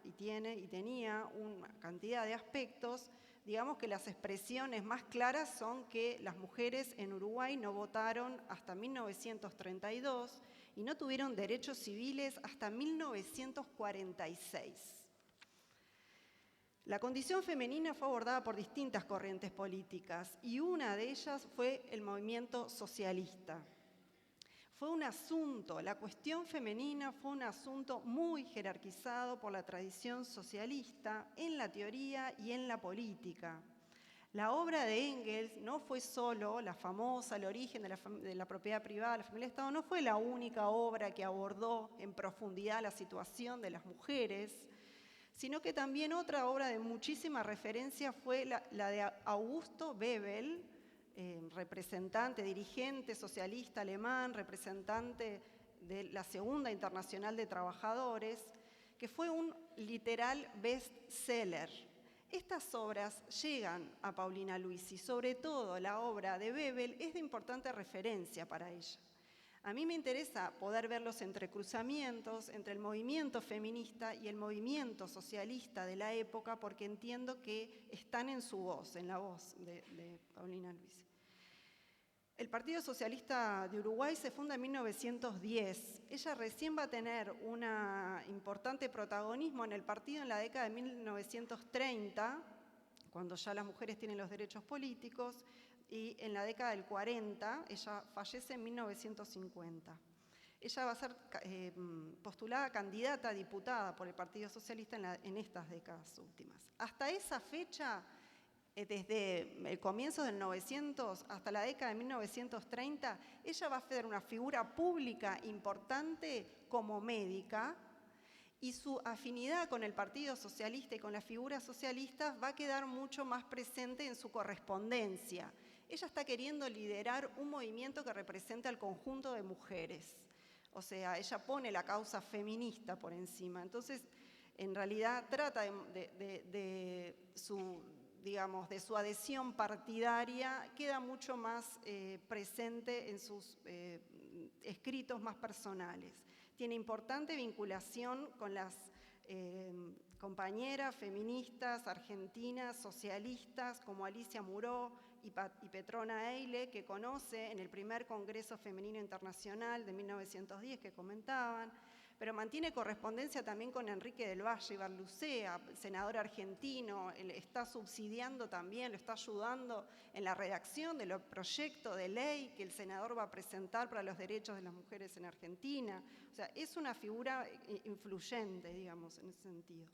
una cantidad de aspectos. Digamos que las expresiones más claras son que las mujeres en Uruguay no votaron hasta 1932 y no tuvieron derechos civiles hasta 1946. La condición femenina fue abordada por distintas corrientes políticas y una de ellas fue el movimiento socialista. Fue un asunto, la cuestión femenina fue un asunto muy jerarquizado por la tradición socialista en la teoría y en la política. La obra de Engels no fue solo la famosa, el origen de la propiedad privada, la familia del Estado, no fue la única obra que abordó en profundidad la situación de las mujeres, sino que también otra obra de muchísima referencia fue la de Augusto Bebel, representante, dirigente socialista alemán, representante de la Segunda Internacional de Trabajadores, que fue un literal bestseller. Estas obras llegan a Paulina Luisi, sobre todo la obra de Bebel es de importante referencia para ella. A mí me interesa poder ver los entrecruzamientos entre el movimiento feminista y el movimiento socialista de la época, porque entiendo que están en su voz, en la voz de Paulina Luisi. El Partido Socialista de Uruguay se funda en 1910. Ella recién va a tener un importante protagonismo en el partido en la década de 1930, cuando ya las mujeres tienen los derechos políticos, y en la década del 40, ella fallece en 1950. Ella va a ser postulada candidata a diputada por el Partido Socialista en estas décadas últimas. Hasta esa fecha, desde el comienzo del 900 hasta la década de 1930, ella va a ser una figura pública importante como médica, y su afinidad con el Partido Socialista y con las figuras socialistas va a quedar mucho más presente en su correspondencia. Ella está queriendo liderar un movimiento que represente al conjunto de mujeres. O sea, ella pone la causa feminista por encima. Entonces, en realidad trata de su adhesión partidaria, queda mucho más presente en sus escritos más personales. Tiene importante vinculación con las compañeras feministas argentinas, socialistas, como Alicia Muró y Petrona Eile, que conoce en el primer Congreso Femenino Internacional de 1910 que comentaban, pero mantiene correspondencia también con Enrique del Valle Ibarlucea, senador argentino, él está subsidiando también, lo está ayudando en la redacción del proyecto de ley que el senador va a presentar para los derechos de las mujeres en Argentina. O sea, es una figura influyente, digamos, en ese sentido.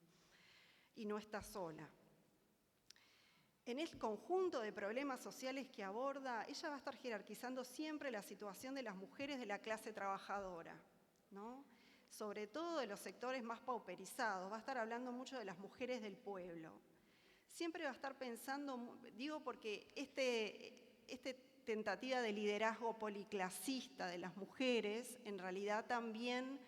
Y no está sola. En el conjunto de problemas sociales que aborda, ella va a estar jerarquizando siempre la situación de las mujeres de la clase trabajadora, ¿no? Sobre todo de los sectores más pauperizados, va a estar hablando mucho de las mujeres del pueblo. Siempre va a estar pensando, digo porque esta tentativa de liderazgo policlasista de las mujeres, en realidad también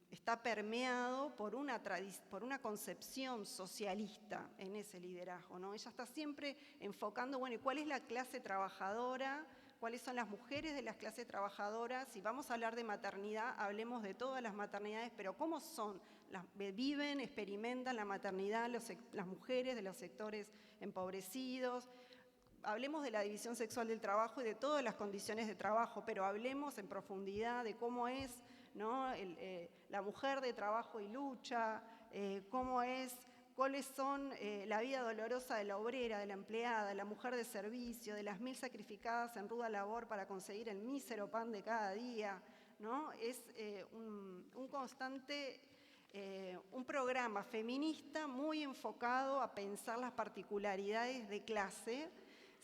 está permeado por una concepción socialista en ese liderazgo, ¿no? Ella está siempre enfocando, bueno, ¿y cuál es la clase trabajadora? ¿Cuáles son las mujeres de las clases trabajadoras? Si vamos a hablar de maternidad, hablemos de todas las maternidades, pero ¿cómo son? Viven, experimentan la maternidad las mujeres de los sectores empobrecidos. Hablemos de la división sexual del trabajo y de todas las condiciones de trabajo, pero hablemos en profundidad de cómo es, ¿no? La mujer de trabajo y lucha, cuáles son la vida dolorosa de la obrera, de la empleada, de la mujer de servicio, de las 1000 sacrificadas en ruda labor para conseguir el mísero pan de cada día, ¿no? Es un constante, un programa feminista muy enfocado a pensar las particularidades de clase,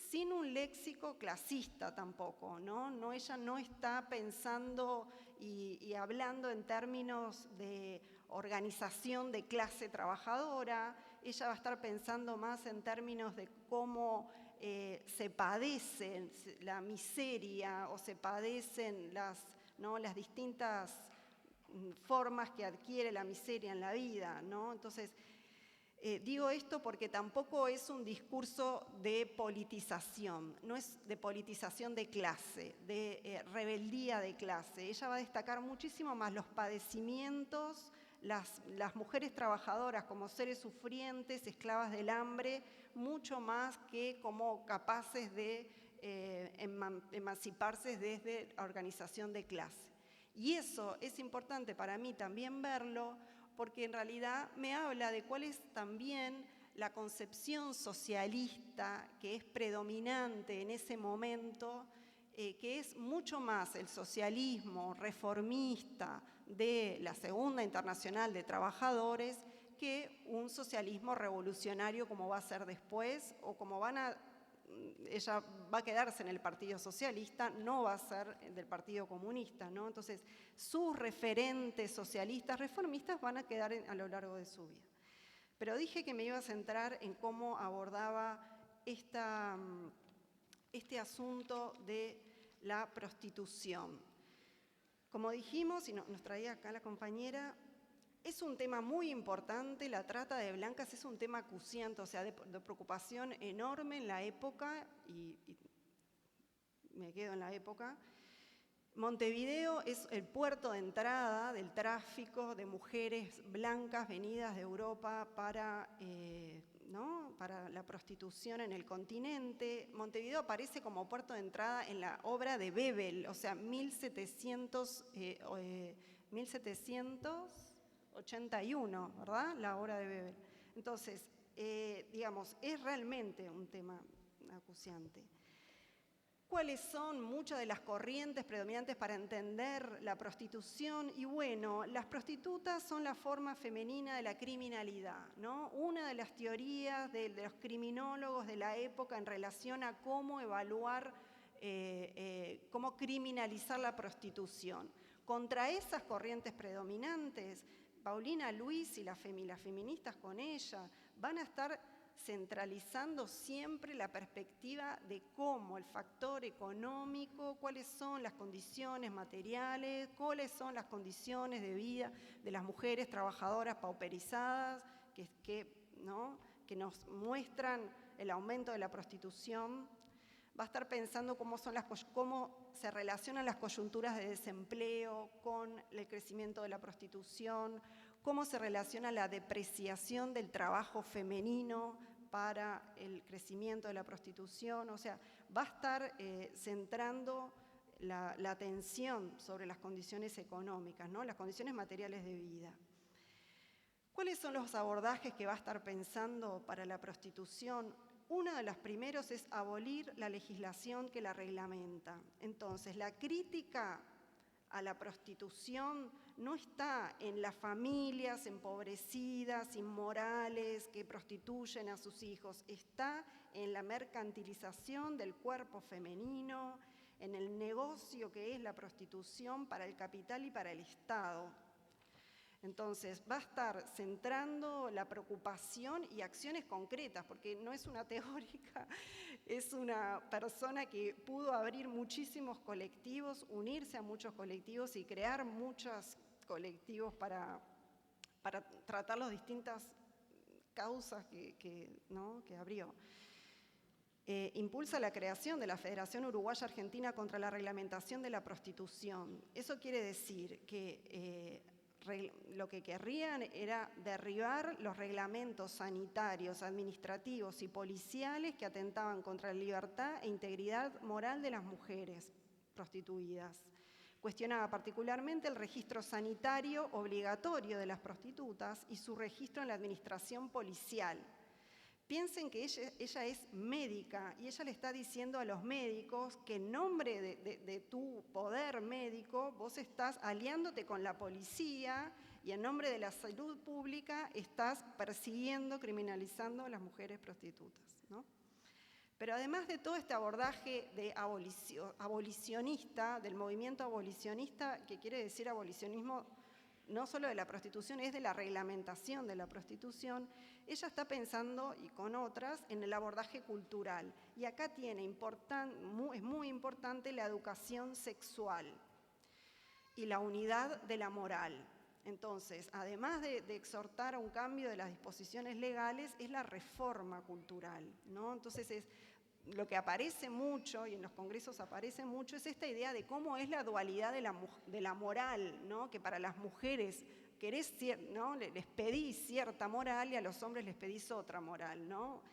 sin un léxico clasista tampoco, ¿no? Ella no está pensando y hablando en términos de organización de clase trabajadora, ella va a estar pensando más en términos de cómo se padece la miseria o se padecen las distintas formas que adquiere la miseria en la vida, ¿no? Entonces, digo esto porque tampoco es un discurso de politización, no es de politización de clase, de rebeldía de clase. Ella va a destacar muchísimo más los padecimientos, las mujeres trabajadoras como seres sufrientes, esclavas del hambre, mucho más que como capaces de emanciparse desde la organización de clase. Y eso es importante para mí también verlo, porque en realidad me habla de cuál es también la concepción socialista que es predominante en ese momento, que es mucho más el socialismo reformista de la Segunda Internacional de Trabajadores que un socialismo revolucionario como va a ser después, o como ella va a quedarse en el Partido Socialista, no va a ser del Partido Comunista, ¿no? Entonces, sus referentes socialistas reformistas van a quedar a lo largo de su vida. Pero dije que me iba a centrar en cómo abordaba este asunto de la prostitución. Como dijimos, y nos traía acá la compañera, es un tema muy importante, la trata de blancas es un tema acuciante, o sea, de preocupación enorme en la época, y me quedo en la época. Montevideo es el puerto de entrada del tráfico de mujeres blancas venidas de Europa para la prostitución en el continente. Montevideo aparece como puerto de entrada en la obra de Bebel, o sea, 1781, ¿verdad? La obra de Bebel. Entonces, digamos, es realmente un tema acuciante. ¿Cuáles son muchas de las corrientes predominantes para entender la prostitución? Y bueno, las prostitutas son la forma femenina de la criminalidad, ¿no? Una de las teorías de los criminólogos de la época en relación a cómo evaluar, cómo criminalizar la prostitución. Contra esas corrientes predominantes, Paulina Luisi y las feministas con ella van a estar centralizando siempre la perspectiva de cómo el factor económico, cuáles son las condiciones materiales, cuáles son las condiciones de vida de las mujeres trabajadoras pauperizadas, que nos muestran el aumento de la prostitución. Va a estar pensando cómo se relacionan las coyunturas de desempleo con el crecimiento de la prostitución, cómo se relaciona la depreciación del trabajo femenino para el crecimiento de la prostitución. O sea, va a estar centrando la atención sobre las condiciones económicas, ¿no? Las condiciones materiales de vida. ¿Cuáles son los abordajes que va a estar pensando para la prostitución? Uno de los primeros es abolir la legislación que la reglamenta. Entonces, la crítica a la prostitución no está en las familias empobrecidas, inmorales, que prostituyen a sus hijos, está en la mercantilización del cuerpo femenino, en el negocio que es la prostitución para el capital y para el Estado. Entonces, va a estar centrando la preocupación y acciones concretas, porque no es una teórica, es una persona que pudo abrir muchísimos colectivos, unirse a muchos colectivos y crear muchos colectivos para tratar las distintas causas que abrió. Impulsa la creación de la Federación Uruguaya Argentina contra la Reglamentación de la Prostitución. Eso quiere decir que lo que querrían era derribar los reglamentos sanitarios, administrativos y policiales que atentaban contra la libertad e integridad moral de las mujeres prostituidas. Cuestionaba particularmente el registro sanitario obligatorio de las prostitutas y su registro en la administración policial. Piensen que ella es médica y ella le está diciendo a los médicos que en nombre de tu poder médico vos estás aliándote con la policía y en nombre de la salud pública estás persiguiendo, criminalizando a las mujeres prostitutas, ¿no? Pero además de todo este abordaje de abolicionista, del movimiento abolicionista, que quiere decir abolicionismo no solo de la prostitución, es de la reglamentación de la prostitución, ella está pensando, y con otras, en el abordaje cultural. Y acá es muy importante la educación sexual y la unidad de la moral. Entonces, además de exhortar a un cambio de las disposiciones legales, es la reforma cultural, ¿no? Entonces, lo que aparece mucho, y en los congresos aparece mucho, es esta idea de cómo es la dualidad de la moral, ¿no? Que para las mujeres les pedís cierta moral y a los hombres les pedís otra moral, ¿no?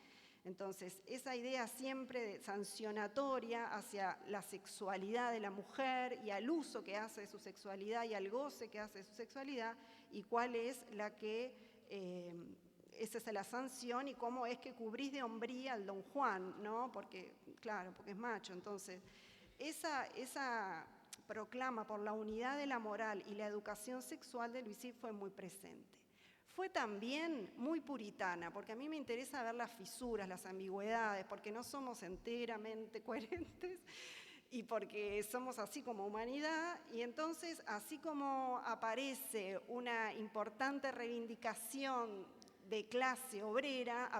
Entonces, esa idea siempre sancionatoria hacia la sexualidad de la mujer y al uso que hace de su sexualidad y al goce que hace de su sexualidad, y cuál es la que, esa es la sanción y cómo es que cubrís de hombría al don Juan, ¿no? Porque, claro, porque es macho. Entonces, esa proclama por la unidad de la moral y la educación sexual de Luisi fue muy presente. Fue también muy puritana, porque a mí me interesa ver las fisuras, las ambigüedades, porque no somos enteramente coherentes y porque somos así como humanidad, y entonces así como aparece una importante reivindicación de clase obrera,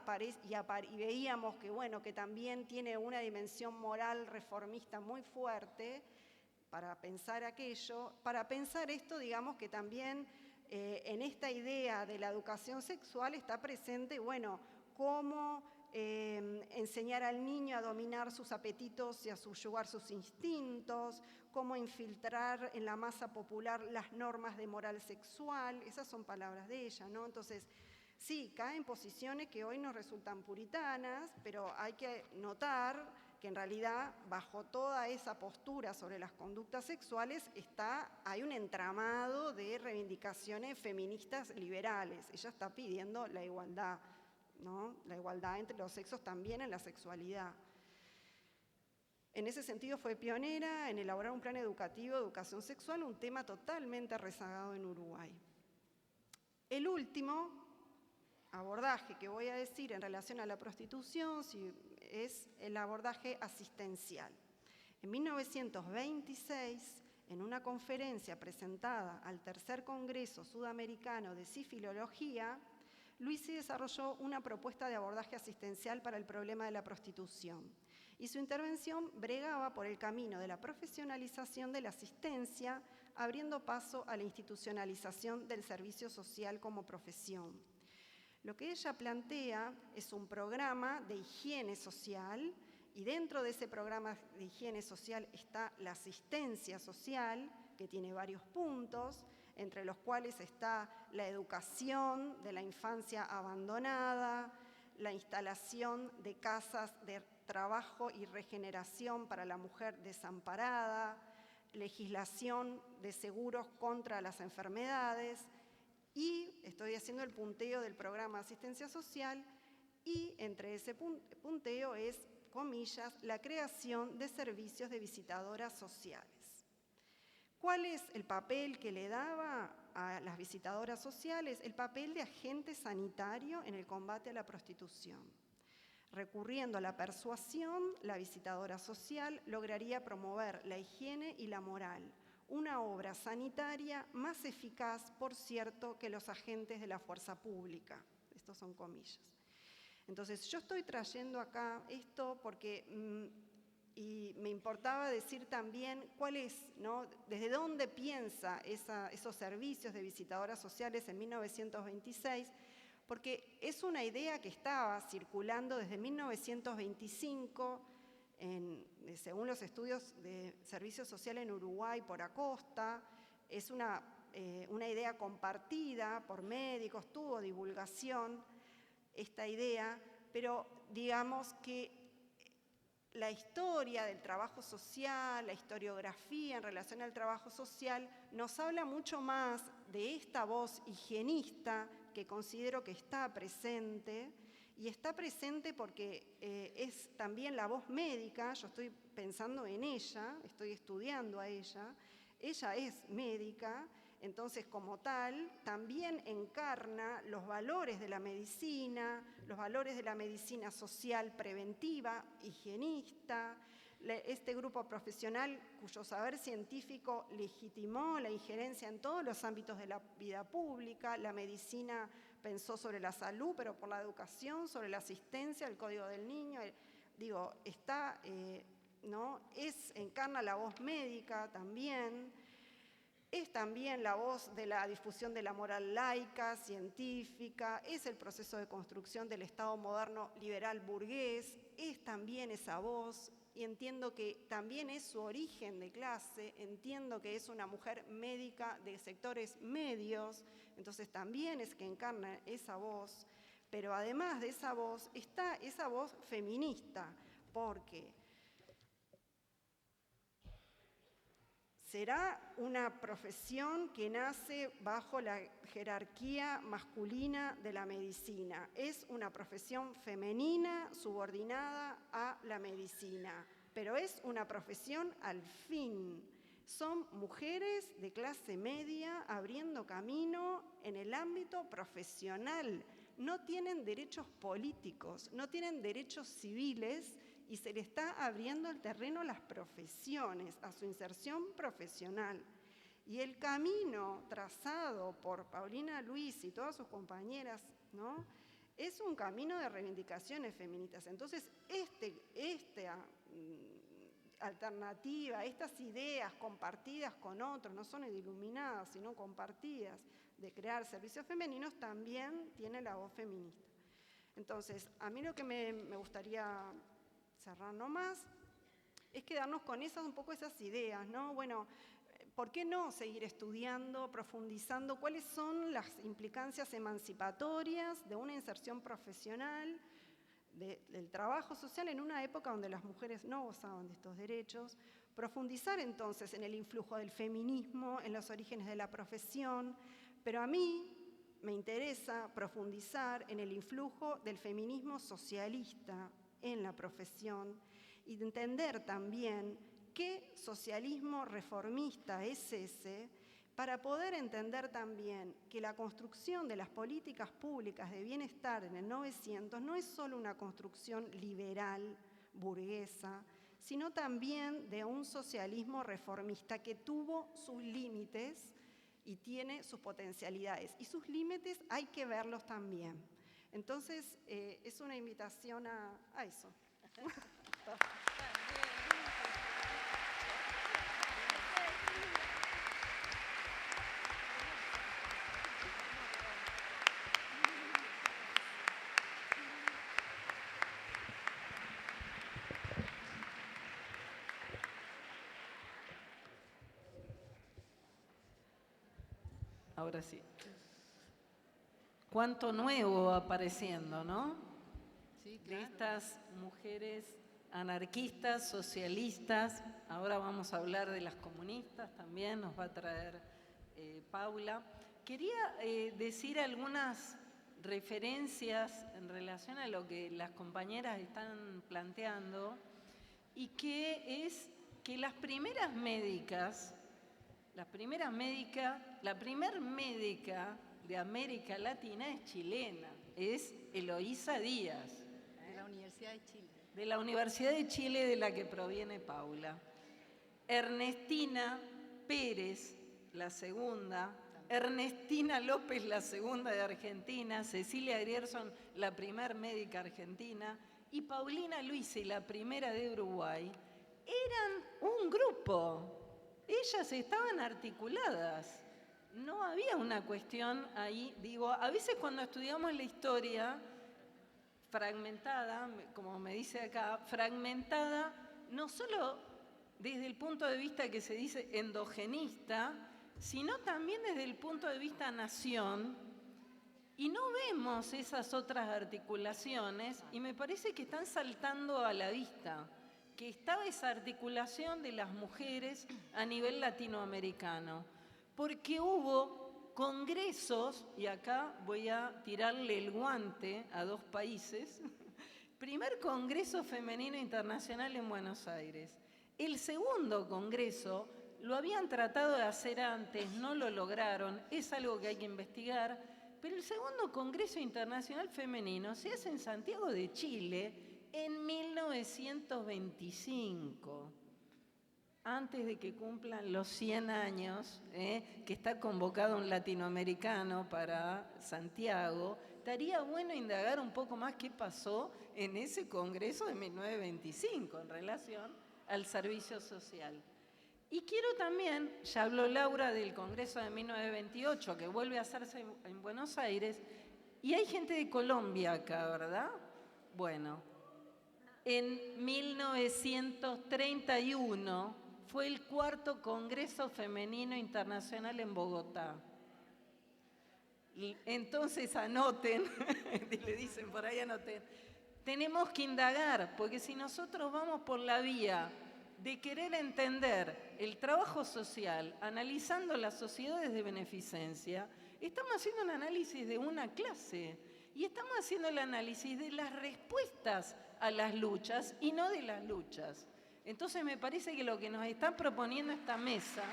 y veíamos que, bueno, que también tiene una dimensión moral reformista muy fuerte para pensar aquello, para pensar esto, digamos que también en esta idea de la educación sexual está presente, bueno, cómo enseñar al niño a dominar sus apetitos y a subyugar sus instintos, cómo infiltrar en la masa popular las normas de moral sexual, esas son palabras de ella, ¿no? Entonces, sí, cae en posiciones que hoy nos resultan puritanas, pero hay que notar que en realidad bajo toda esa postura sobre las conductas sexuales hay un entramado de reivindicaciones feministas liberales. Ella está pidiendo la igualdad, ¿no? La igualdad entre los sexos también en la sexualidad. En ese sentido fue pionera en elaborar un plan educativo de educación sexual, un tema totalmente rezagado en Uruguay. El último abordaje que voy a decir en relación a la prostitución es el abordaje asistencial. En 1926, en una conferencia presentada al Tercer Congreso Sudamericano de Sifilología, Luisi desarrolló una propuesta de abordaje asistencial para el problema de la prostitución, y su intervención bregaba por el camino de la profesionalización de la asistencia, abriendo paso a la institucionalización del servicio social como profesión. Lo que ella plantea es un programa de higiene social, y dentro de ese programa de higiene social está la asistencia social, que tiene varios puntos, entre los cuales está la educación de la infancia abandonada, la instalación de casas de trabajo y regeneración para la mujer desamparada, legislación de seguros contra las enfermedades, y estoy haciendo el punteo del programa de asistencia social, y entre ese punteo es, comillas, la creación de servicios de visitadoras sociales. ¿Cuál es el papel que le daba a las visitadoras sociales? El papel de agente sanitario en el combate a la prostitución. Recurriendo a la persuasión, la visitadora social lograría promover la higiene y la moral, una obra sanitaria más eficaz, por cierto, que los agentes de la fuerza pública. Estos son comillas. Entonces, yo estoy trayendo acá esto porque y me importaba decir también cuál es, ¿no? Desde dónde piensa esos servicios de visitadoras sociales en 1926, porque es una idea que estaba circulando desde 1925, según los estudios de servicio social en Uruguay por Acosta, es una idea compartida por médicos, tuvo divulgación esta idea, pero digamos que la historia del trabajo social, la historiografía en relación al trabajo social, nos habla mucho más de esta voz higienista que considero que está presente, y está presente porque es también la voz médica. Yo estoy pensando en ella, estoy estudiando a ella es médica, entonces como tal también encarna los valores de la medicina social preventiva, higienista, este grupo profesional cuyo saber científico legitimó la injerencia en todos los ámbitos de la vida pública. La medicina pensó sobre la salud, pero por la educación, sobre la asistencia, el Código del Niño. Encarna la voz médica también. Es también la voz de la difusión de la moral laica, científica, es el proceso de construcción del Estado moderno liberal burgués, es también esa voz, y entiendo que también es su origen de clase, entiendo que es una mujer médica de sectores medios, entonces también es que encarna esa voz, Pero además de esa voz, está esa voz feminista, porque será una profesión que nace bajo la jerarquía masculina de la medicina. Es una profesión femenina subordinada a la medicina, pero es una profesión al fin. Son mujeres de clase media abriendo camino en el ámbito profesional. No tienen derechos políticos, no tienen derechos civiles, y se le está abriendo el terreno a las profesiones, a su inserción profesional. Y el camino trazado por Paulina Luisi y todas sus compañeras, ¿no?, es un camino de reivindicaciones feministas. Entonces, esta alternativa, estas ideas compartidas con otros, no son iluminadas, sino compartidas, de crear servicios femeninos, también tiene la voz feminista. Entonces, a mí lo que me gustaría cerrar nomás es quedarnos con un poco esas ideas, ¿no? Bueno, ¿por qué no seguir estudiando, profundizando cuáles son las implicancias emancipatorias de una inserción profesional, del trabajo social en una época donde las mujeres no gozaban de estos derechos? Profundizar entonces en el influjo del feminismo, en los orígenes de la profesión, pero a mí me interesa profundizar en el influjo del feminismo socialista en la profesión y de entender también qué socialismo reformista es ese, para poder entender también que la construcción de las políticas públicas de bienestar en el 900 no es solo una construcción liberal, burguesa, sino también de un socialismo reformista que tuvo sus límites y tiene sus potencialidades. Y sus límites hay que verlos también. Entonces, es una invitación a eso. Ahora sí. Cuánto nuevo apareciendo, ¿no? Sí, claro. De estas mujeres anarquistas, socialistas. Ahora vamos a hablar de las comunistas también, nos va a traer Paula. Quería decir algunas referencias en relación a lo que las compañeras están planteando, y que es que la primer médica de América Latina es chilena, es Eloísa Díaz. De la Universidad de Chile. De la Universidad de Chile, de la que proviene Paula. Ernestina Pérez, la segunda. Ernestina López, la segunda de Argentina. Cecilia Grierson, la primer médica argentina. Y Paulina Luisi, la primera de Uruguay. Eran un grupo. Ellas estaban articuladas. No había una cuestión ahí. Digo, a veces cuando estudiamos la historia fragmentada, como me dice acá, fragmentada no solo desde el punto de vista que se dice endogenista, sino también desde el punto de vista nación, y no vemos esas otras articulaciones, y me parece que están saltando a la vista, que estaba esa articulación de las mujeres a nivel latinoamericano, porque hubo congresos, y acá voy a tirarle el guante a dos países. Primer Congreso Femenino Internacional en Buenos Aires. El segundo congreso lo habían tratado de hacer antes, no lo lograron, es algo que hay que investigar, pero el segundo Congreso Internacional Femenino se hace en Santiago de Chile en 1925. Antes de que cumplan los 100 años, que está convocado un latinoamericano para Santiago, estaría bueno indagar un poco más qué pasó en ese congreso de 1925 en relación al servicio social. Y quiero también, ya habló Laura del congreso de 1928, que vuelve a hacerse en Buenos Aires, y hay gente de Colombia acá, ¿verdad? Bueno, en 1931... fue el cuarto Congreso Femenino Internacional en Bogotá. Entonces anoten, le dicen por ahí anoten, tenemos que indagar, porque si nosotros vamos por la vía de querer entender el trabajo social, analizando las sociedades de beneficencia, estamos haciendo un análisis de una clase y estamos haciendo el análisis de las respuestas a las luchas y no de las luchas. Entonces me parece que lo que nos está proponiendo esta mesa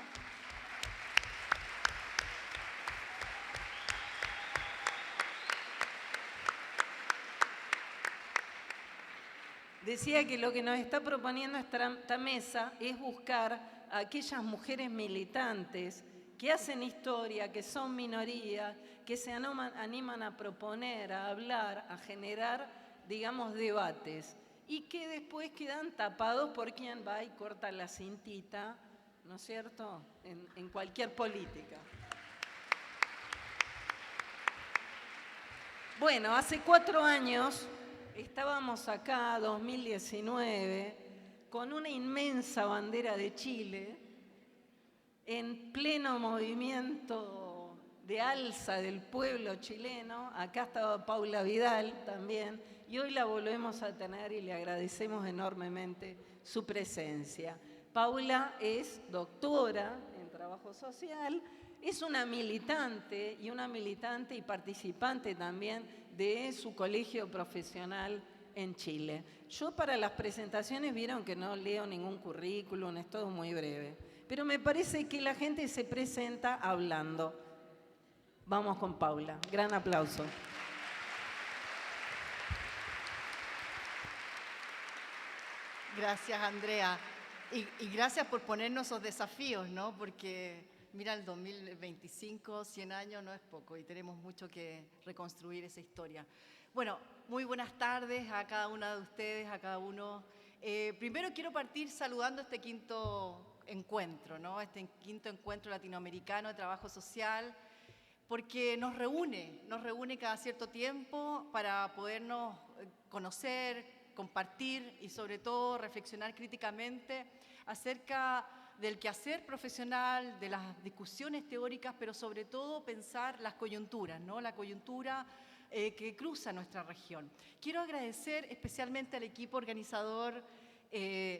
decía que lo que nos está proponiendo esta mesa es buscar a aquellas mujeres militantes que hacen historia, que son minorías, que se animan a proponer, a hablar, a generar, digamos, debates, y que después quedan tapados por quien va y corta la cintita, ¿no es cierto?, en cualquier política. Bueno, hace 4 años estábamos acá, 2019, con una inmensa bandera de Chile, en pleno movimiento de alza del pueblo chileno. Acá estaba Paula Vidal también, y hoy la volvemos a tener y le agradecemos enormemente su presencia. Paula es doctora en trabajo social, es una militante y participante también de su colegio profesional en Chile. Yo para las presentaciones vieron que no leo ningún currículum, es todo muy breve, pero me parece que la gente se presenta hablando. Vamos con Paula. Gran aplauso. Gracias, Andrea. Y gracias por ponernos esos desafíos, ¿no? Porque mira, el 2025, 100 años no es poco y tenemos mucho que reconstruir esa historia. Bueno, muy buenas tardes a cada una de ustedes, a cada uno. Primero quiero partir saludando este quinto encuentro, ¿no? Este quinto encuentro latinoamericano de trabajo social, porque nos reúne cada cierto tiempo para podernos conocer, compartir y sobre todo reflexionar críticamente acerca del quehacer profesional, de las discusiones teóricas, pero sobre todo pensar las coyunturas, ¿no? La coyuntura que cruza nuestra región. Quiero agradecer especialmente al equipo organizador,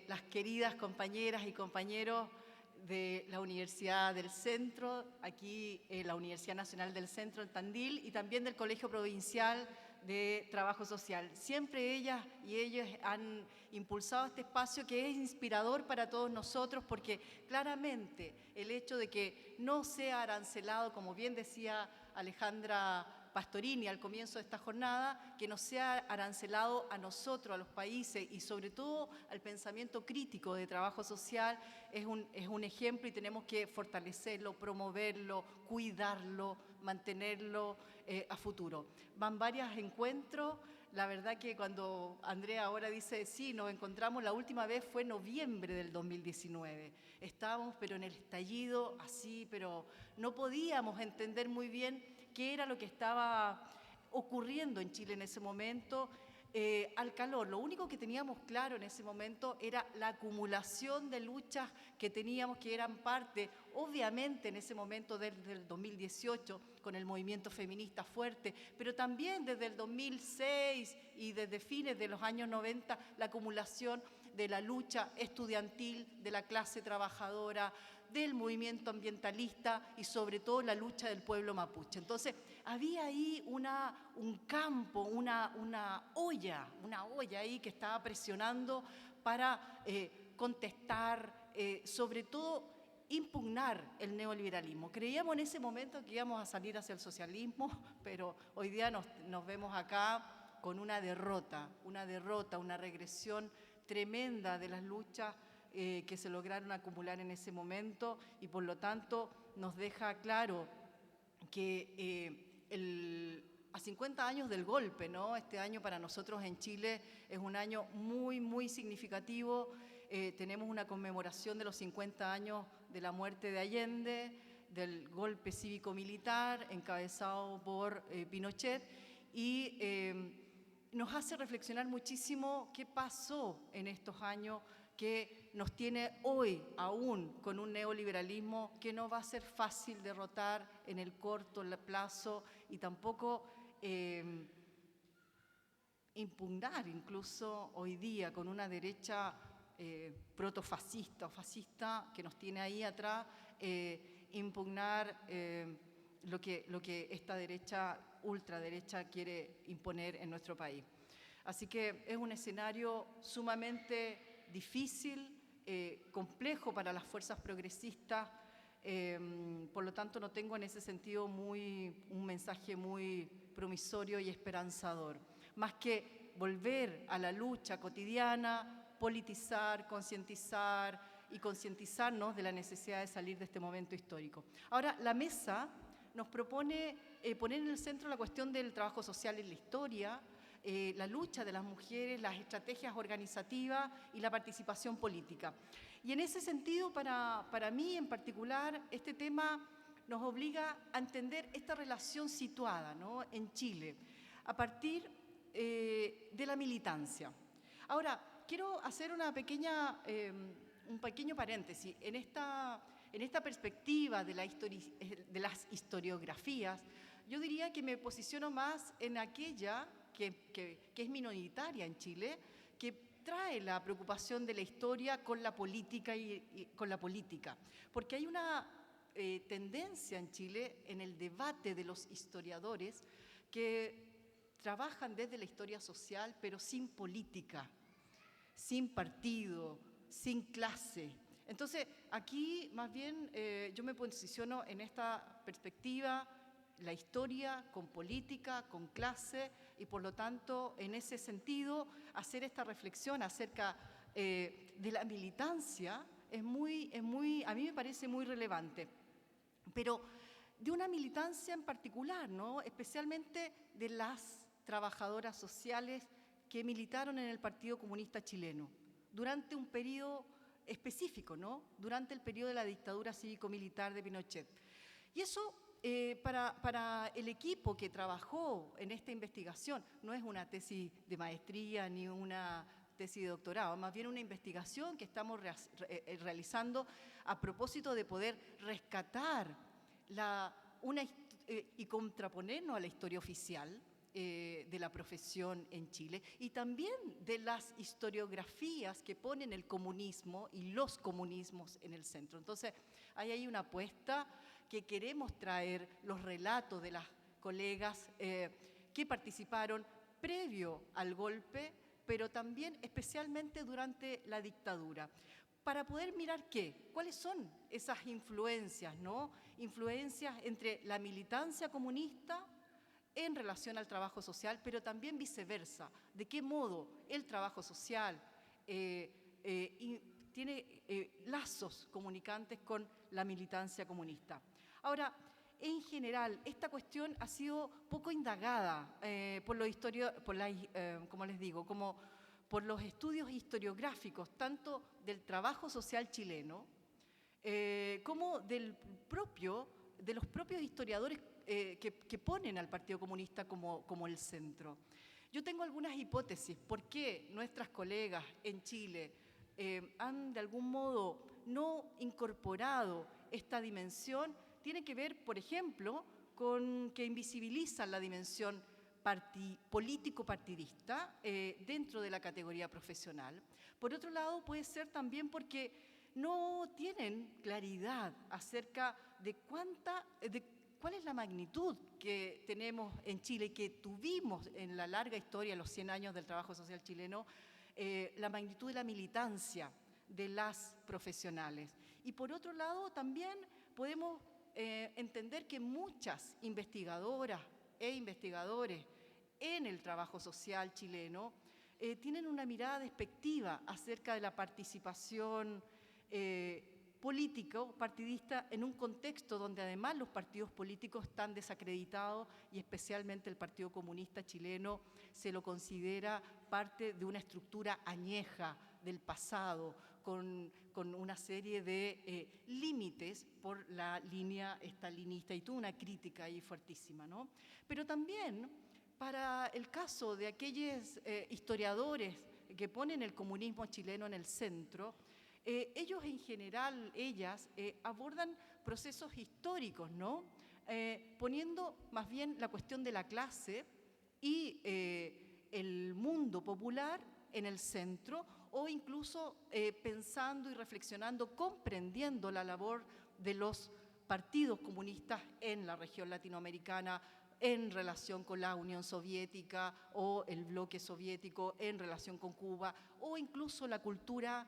las queridas compañeras y compañeros de la Universidad del Centro, aquí la Universidad Nacional del Centro en Tandil, y también del Colegio Provincial de Trabajo Social. Siempre ellas y ellos han impulsado este espacio que es inspirador para todos nosotros, porque claramente el hecho de que no sea arancelado, como bien decía Alejandra Pastorini al comienzo de esta jornada, que no sea arancelado a nosotros, a los países y sobre todo al pensamiento crítico de trabajo social, es un ejemplo y tenemos que fortalecerlo, promoverlo, cuidarlo, mantenerlo a futuro. Van varios encuentros. La verdad que cuando Andrea ahora dice, sí, nos encontramos, la última vez fue en noviembre del 2019. Estábamos, pero en el estallido, así, pero no podíamos entender muy bien qué era lo que estaba ocurriendo en Chile en ese momento. Al calor, lo único que teníamos claro en ese momento era la acumulación de luchas que teníamos, que eran parte, obviamente en ese momento desde el 2018, con el movimiento feminista fuerte, pero también desde el 2006 y desde fines de los años 90, la acumulación de la lucha estudiantil, de la clase trabajadora, del movimiento ambientalista y sobre todo la lucha del pueblo mapuche. Entonces, había ahí un campo, una olla ahí que estaba presionando para contestar, sobre todo impugnar el neoliberalismo. Creíamos en ese momento que íbamos a salir hacia el socialismo, pero hoy día nos vemos acá con una derrota, una regresión tremenda de las luchas que se lograron acumular en ese momento y por lo tanto nos deja claro que a 50 años del golpe, ¿no? Este año para nosotros en Chile es un año muy, muy significativo. Tenemos una conmemoración de los 50 años de la muerte de Allende, del golpe cívico-militar encabezado por Pinochet y nos hace reflexionar muchísimo qué pasó en estos años que nos tiene hoy aún con un neoliberalismo que no va a ser fácil derrotar en el corto plazo y tampoco impugnar incluso hoy día con una derecha protofascista o fascista que nos tiene ahí atrás, impugnar lo que esta derecha, ultraderecha, quiere imponer en nuestro país. Así que es un escenario sumamente difícil, complejo para las fuerzas progresistas, por lo tanto no tengo en ese sentido un mensaje muy promisorio y esperanzador, más que volver a la lucha cotidiana, politizar, concientizar y concientizarnos de la necesidad de salir de este momento histórico. Ahora, la mesa nos propone poner en el centro la cuestión del trabajo social en la historia, la lucha de las mujeres, las estrategias organizativas y la participación política. Y en ese sentido, para mí en particular, este tema nos obliga a entender esta relación situada, ¿no?, en Chile, a partir de la militancia. Ahora, quiero hacer un pequeño paréntesis. En esta perspectiva de las historiografías, yo diría que me posiciono más en aquella que es minoritaria en Chile, que trae la preocupación de la historia con la política con la política. Porque hay una tendencia en Chile en el debate de los historiadores que trabajan desde la historia social, pero sin política, sin partido, sin clase. Entonces, aquí más bien yo me posiciono en esta perspectiva, la historia con política, con clase, y por lo tanto, en ese sentido, hacer esta reflexión acerca de la militancia a mí me parece muy relevante. Pero de una militancia en particular, ¿no?, especialmente de las trabajadoras sociales que militaron en el Partido Comunista Chileno durante un periodo específico, ¿no?, durante el periodo de la dictadura cívico-militar de Pinochet. Y eso, para el equipo que trabajó en esta investigación, no es una tesis de maestría ni una tesis de doctorado, más bien una investigación que estamos realizando a propósito de poder rescatar y contraponernos a la historia oficial de la profesión en Chile y también de las historiografías que ponen el comunismo y los comunismos en el centro. Entonces, hay una apuesta que queremos traer los relatos de las colegas que participaron previo al golpe, pero también especialmente durante la dictadura, para poder mirar cuáles son esas influencias, ¿no?, influencias entre la militancia comunista en relación al trabajo social, pero también viceversa, de qué modo el trabajo social tiene lazos comunicantes con la militancia comunista. Ahora, en general, esta cuestión ha sido poco indagada por los estudios historiográficos, tanto del trabajo social chileno como de los propios historiadores que ponen al Partido Comunista como el centro. Yo tengo algunas hipótesis por qué nuestras colegas en Chile han de algún modo no incorporado esta dimensión. Tiene que ver, por ejemplo, con que invisibilizan la dimensión político-partidista dentro de la categoría profesional. Por otro lado, puede ser también porque no tienen claridad acerca de cuál es la magnitud que tenemos en Chile y que tuvimos en la larga historia, los 100 años del trabajo social chileno, la magnitud de la militancia de las profesionales. Y por otro lado, también podemos entender que muchas investigadoras e investigadores en el trabajo social chileno tienen una mirada despectiva acerca de la participación político partidista en un contexto donde además los partidos políticos están desacreditados y especialmente el Partido Comunista Chileno se lo considera parte de una estructura añeja del pasado, con una serie de límites por la línea estalinista y toda una crítica ahí fuertísima, ¿no? Pero también para el caso de aquellos historiadores que ponen el comunismo chileno en el centro, ellos en general, ellas, abordan procesos históricos, ¿no? Poniendo más bien la cuestión de la clase y el mundo popular en el centro, o incluso pensando y reflexionando, comprendiendo la labor de los partidos comunistas en la región latinoamericana en relación con la Unión Soviética o el bloque soviético, en relación con Cuba, o incluso la cultura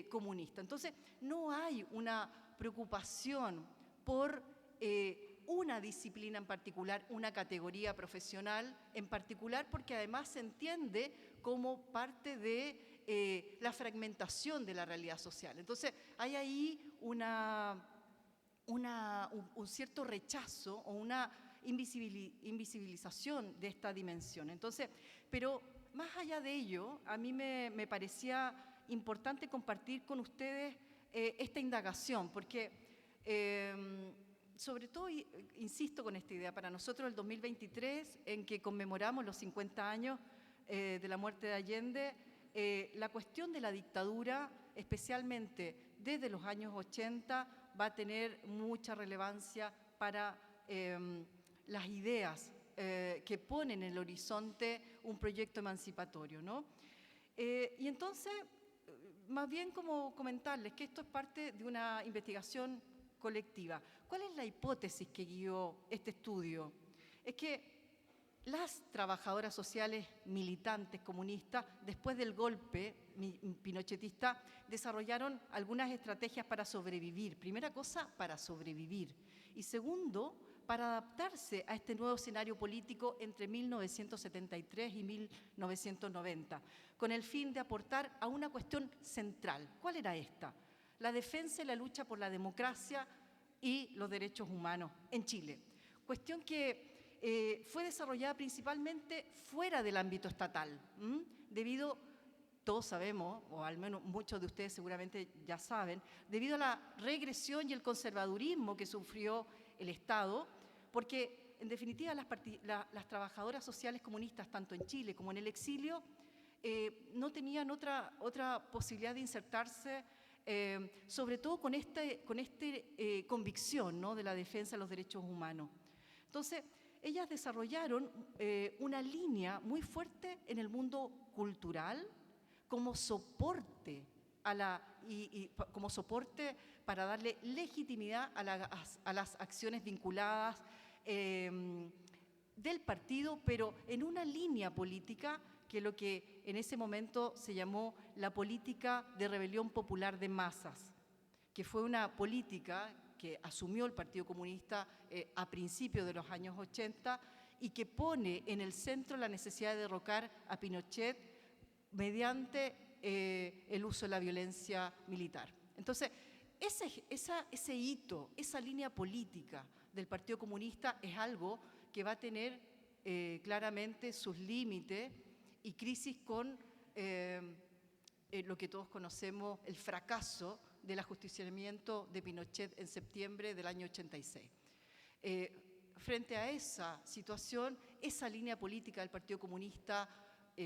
comunista. Entonces, no hay una preocupación por una disciplina en particular, una categoría profesional en particular, porque además se entiende como parte de la fragmentación de la realidad social. Entonces, hay ahí un cierto rechazo o una invisibilización de esta dimensión. Entonces, pero más allá de ello, a mí me parecía importante compartir con ustedes esta indagación, porque sobre todo, insisto con esta idea, para nosotros el 2023, en que conmemoramos los 50 años de la muerte de Allende, la cuestión de la dictadura, especialmente desde los años 80, va a tener mucha relevancia para las ideas que ponen en el horizonte un proyecto emancipatorio, ¿no? Y entonces, más bien como comentarles que esto es parte de una investigación colectiva. ¿Cuál es la hipótesis que guió este estudio? Es que las trabajadoras sociales militantes comunistas, después del golpe pinochetista, desarrollaron algunas estrategias para sobrevivir. Primera cosa, para sobrevivir. Y segundo, para adaptarse a este nuevo escenario político entre 1973 y 1990, con el fin de aportar a una cuestión central. ¿Cuál era esta? La defensa y la lucha por la democracia y los derechos humanos en Chile. Cuestión que fue desarrollada principalmente fuera del ámbito estatal, debido, todos sabemos, o al menos muchos de ustedes seguramente ya saben, debido a la regresión y el conservadurismo que sufrió el Estado, porque en definitiva las trabajadoras sociales comunistas, tanto en Chile como en el exilio, no tenían otra posibilidad de insertarse, sobre todo con esta convicción, ¿no?, de la defensa de los derechos humanos. Entonces, ellas desarrollaron una línea muy fuerte en el mundo cultural como soporte como soporte para darle legitimidad a las acciones vinculadas del partido, pero en una línea política que lo que en ese momento se llamó la política de rebelión popular de masas, que fue una política que asumió el Partido Comunista a principios de los años 80 y que pone en el centro la necesidad de derrocar a Pinochet mediante el uso de la violencia militar. Entonces, ese hito, esa línea política del Partido Comunista es algo que va a tener claramente sus límites y crisis con lo que todos conocemos, el fracaso del ajusticiamiento de Pinochet en septiembre del año 86. Frente a esa situación, esa línea política del Partido Comunista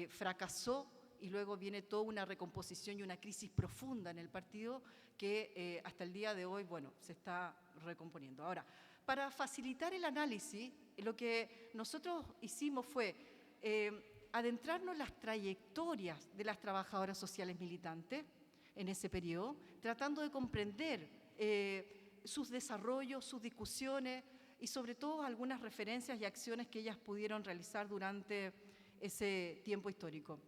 fracasó y luego viene toda una recomposición y una crisis profunda en el partido que hasta el día de hoy, bueno, se está recomponiendo. Ahora, para facilitar el análisis, lo que nosotros hicimos fue adentrarnos en las trayectorias de las trabajadoras sociales militantes en ese periodo, tratando de comprender sus desarrollos, sus discusiones y sobre todo algunas referencias y acciones que ellas pudieron realizar durante ese tiempo histórico.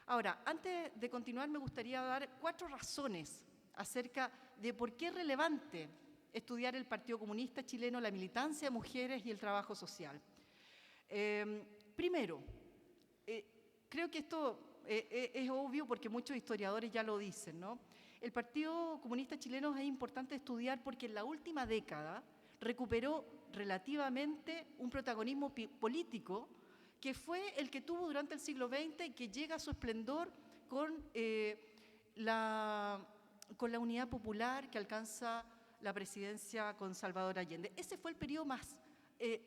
Ahora, antes de continuar, me gustaría dar 4 razones acerca de por qué es relevante estudiar el Partido Comunista Chileno, la militancia de mujeres y el trabajo social. Primero, creo que esto es obvio porque muchos historiadores ya lo dicen, ¿no? El Partido Comunista Chileno es importante estudiar porque en la última década recuperó relativamente un protagonismo político que fue el que tuvo durante el siglo XX y que llega a su esplendor con la unidad popular que alcanza la presidencia con Salvador Allende. Ese fue el periodo más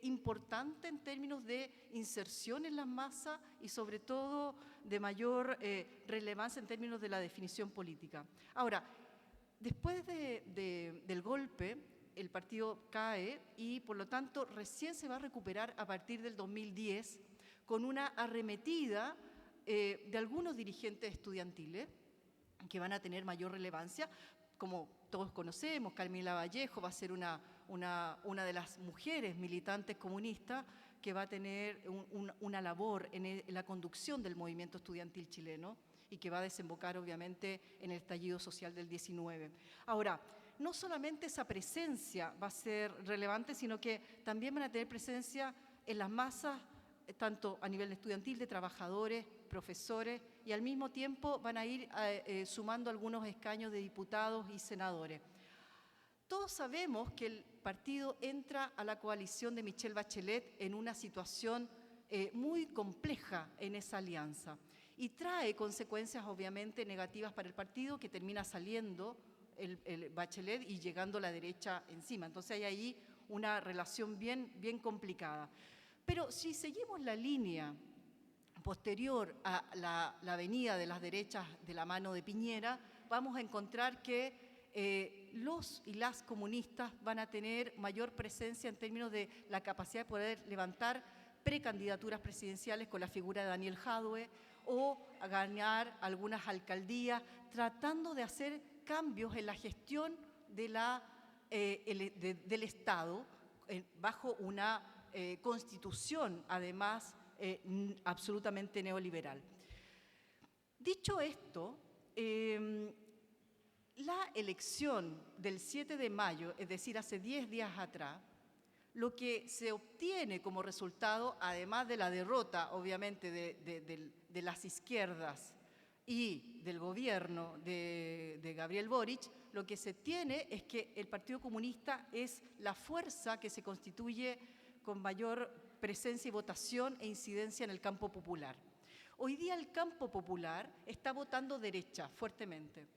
importante en términos de inserción en las masas y sobre todo de mayor relevancia en términos de la definición política. Ahora, después del golpe, el partido cae y, por lo tanto, recién se va a recuperar a partir del 2010 con una arremetida de algunos dirigentes estudiantiles que van a tener mayor relevancia. Como todos conocemos, Camila Vallejo va a ser una de las mujeres militantes comunistas que va a tener una labor en la conducción del movimiento estudiantil chileno y que va a desembocar obviamente en el estallido social del 19. Ahora, no solamente esa presencia va a ser relevante, sino que también van a tener presencia en las masas, tanto a nivel estudiantil, de trabajadores, profesores, y al mismo tiempo van a ir sumando algunos escaños de diputados y senadores. Todos sabemos que el partido entra a la coalición de Michelle Bachelet en una situación muy compleja en esa alianza y trae consecuencias obviamente negativas para el partido, que termina saliendo el Bachelet y llegando la derecha encima. Entonces hay ahí una relación bien complicada. Pero si seguimos la línea posterior a la venida de las derechas de la mano de Piñera, vamos a encontrar que los y las comunistas van a tener mayor presencia en términos de la capacidad de poder levantar precandidaturas presidenciales con la figura de Daniel Jadue o a ganar algunas alcaldías, tratando de hacer cambios en la gestión del Estado bajo una constitución, además, absolutamente neoliberal. Dicho esto, la elección del 7 de mayo, es decir, hace 10 días atrás, lo que se obtiene como resultado, además de la derrota, obviamente, de las izquierdas y del gobierno de Gabriel Boric, lo que se tiene es que el Partido Comunista es la fuerza que se constituye con mayor presencia y votación e incidencia en el campo popular. Hoy día el campo popular está votando derecha fuertemente.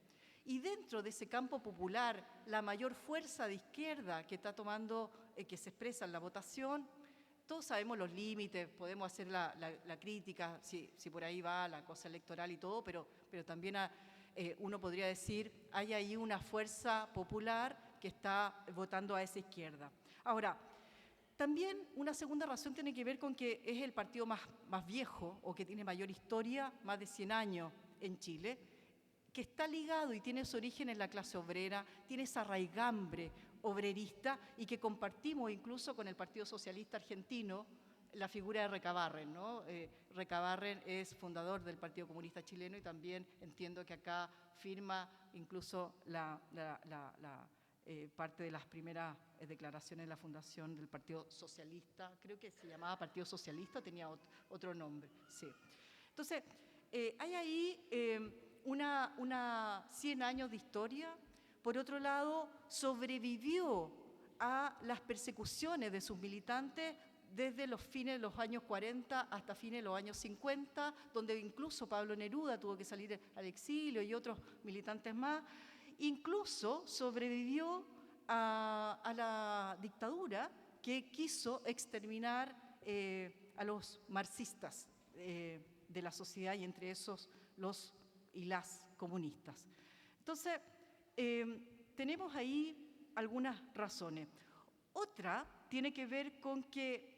Y dentro de ese campo popular, la mayor fuerza de izquierda que está tomando, que se expresa en la votación, todos sabemos los límites, podemos hacer la crítica, si por ahí va la cosa electoral y todo, pero también uno podría decir, hay ahí una fuerza popular que está votando a esa izquierda. Ahora, también una segunda razón tiene que ver con que es el partido más viejo o que tiene mayor historia, más de 100 años en Chile, que está ligado y tiene su origen en la clase obrera, tiene esa raigambre obrerista y que compartimos incluso con el Partido Socialista Argentino, la figura de Recabarren, ¿no? Recabarren es fundador del Partido Comunista Chileno y también entiendo que acá firma incluso parte de las primeras declaraciones de la fundación del Partido Socialista, creo que se llamaba Partido Socialista, tenía otro nombre, sí. Entonces, hay ahí una 100 años de historia. Por otro lado, sobrevivió a las persecuciones de sus militantes desde los fines de los años 40 hasta fines de los años 50, donde incluso Pablo Neruda tuvo que salir al exilio y otros militantes más. Incluso sobrevivió a la dictadura que quiso exterminar a los marxistas de la sociedad y entre esos los y las comunistas. Entonces, tenemos ahí algunas razones. Otra tiene que ver con que,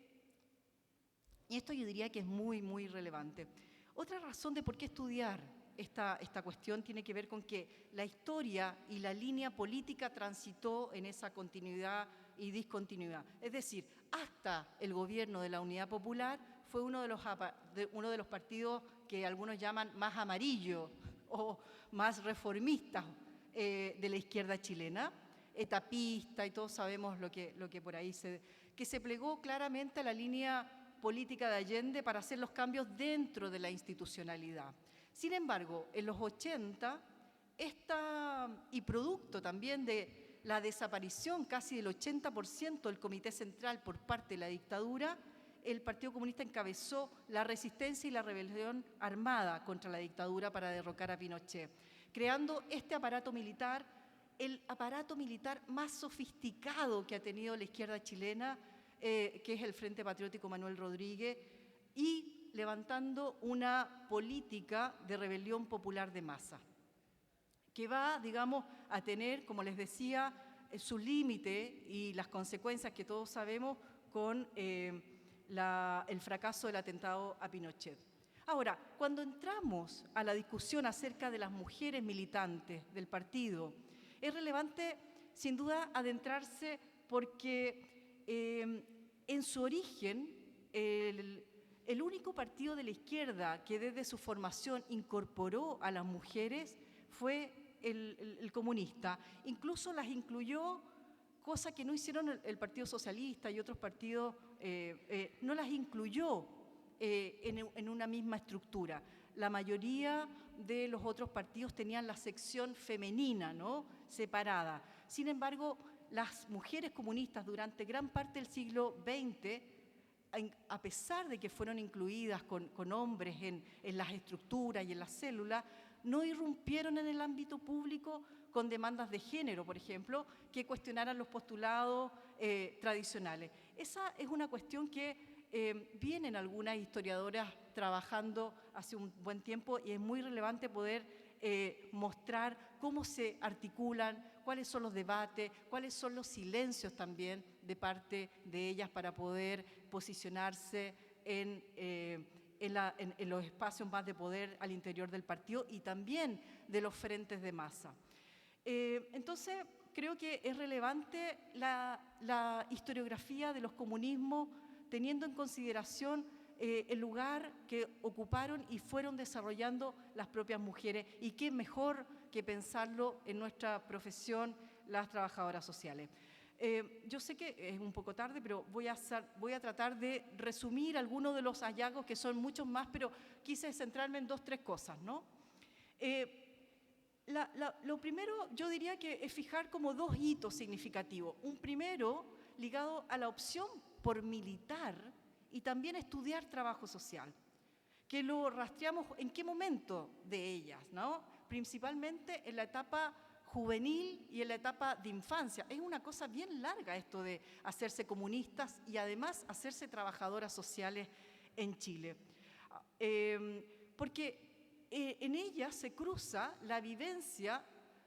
y esto yo diría que es muy relevante, otra razón de por qué estudiar esta cuestión tiene que ver con que la historia y la línea política transitó en esa continuidad y discontinuidad. Es decir, hasta el gobierno de la Unidad Popular fue uno de los partidos que algunos llaman más amarillo o más reformistas de la izquierda chilena, etapista, y todos sabemos lo que por ahí que se plegó claramente a la línea política de Allende para hacer los cambios dentro de la institucionalidad. Sin embargo, en los 80, y producto también de la desaparición casi del 80% del Comité Central por parte de la dictadura, el Partido Comunista encabezó la resistencia y la rebelión armada contra la dictadura para derrocar a Pinochet, creando este aparato militar, el aparato militar más sofisticado que ha tenido la izquierda chilena, que es el Frente Patriótico Manuel Rodríguez, y levantando una política de rebelión popular de masa, que va, digamos, a tener, como les decía, su límite y las consecuencias que todos sabemos con el fracaso del atentado a Pinochet. Ahora, cuando entramos a la discusión acerca de las mujeres militantes del partido, es relevante, sin duda, adentrarse porque en su origen, el único partido de la izquierda que desde su formación incorporó a las mujeres fue el comunista. Incluso las incluyó, cosa que no hicieron el Partido Socialista y otros partidos, no las incluyó en una misma estructura. La mayoría de los otros partidos tenían la sección femenina, ¿no?, separada. Sin embargo, las mujeres comunistas durante gran parte del siglo XX, a pesar de que fueron incluidas con hombres en las estructuras y en las células, no irrumpieron en el ámbito público con demandas de género, por ejemplo, que cuestionaran los postulados tradicionales. Esa es una cuestión que vienen algunas historiadoras trabajando hace un buen tiempo y es muy relevante poder mostrar cómo se articulan, cuáles son los debates, cuáles son los silencios también de parte de ellas para poder posicionarse en los espacios más de poder al interior del partido y también de los frentes de masa. Entonces, creo que es relevante la historiografía de los comunismos teniendo en consideración el lugar que ocuparon y fueron desarrollando las propias mujeres, y qué mejor que pensarlo en nuestra profesión, las trabajadoras sociales. Yo sé que es un poco tarde, pero voy a tratar de resumir algunos de los hallazgos, que son muchos más, pero quise centrarme en 2 o 3 cosas, ¿no? Lo primero, yo diría que es fijar como 2 hitos significativos. Un primero ligado a la opción por militar y también estudiar trabajo social, que lo rastreamos en qué momento de ellas, ¿no? Principalmente en la etapa juvenil y en la etapa de infancia. Es una cosa bien larga esto de hacerse comunistas y además hacerse trabajadoras sociales en Chile. Porque en ellas se cruza la vivencia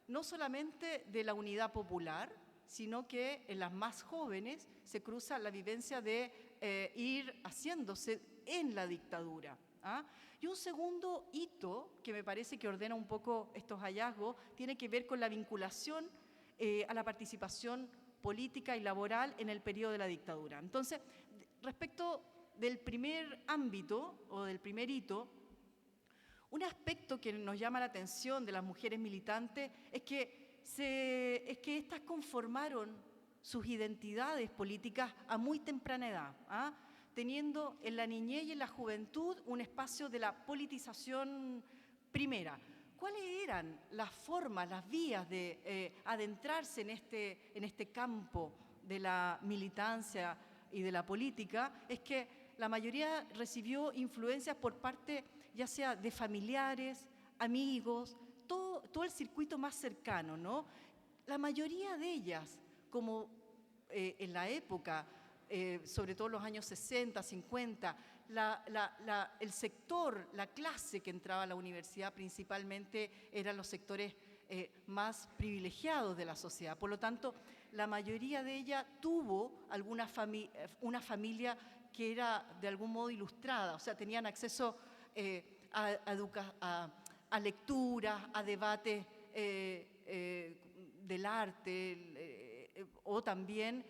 no solamente de la unidad popular, sino que en las más jóvenes se cruza la vivencia de ir haciéndose en la dictadura. ¿Ah? Y un segundo hito que me parece que ordena un poco estos hallazgos tiene que ver con la vinculación a la participación política y laboral en el periodo de la dictadura. Entonces, respecto del primer ámbito o del primer hito, un aspecto que nos llama la atención de las mujeres militantes es que éstas conformaron sus identidades políticas a muy temprana edad, ¿ah? Teniendo en la niñez y en la juventud un espacio de la politización primera. ¿Cuáles eran las formas, las vías de adentrarse en este campo de la militancia y de la política? Es que la mayoría recibió influencias por parte ya sea de familiares, amigos, todo el circuito más cercano, ¿no? La mayoría de ellas, como en la época, sobre todo en los años 60, 50, el sector, la clase que entraba a la universidad principalmente eran los sectores más privilegiados de la sociedad. Por lo tanto, la mayoría de ellas tuvo una familia que era de algún modo ilustrada, o sea, tenían acceso a lecturas, a debates del arte o también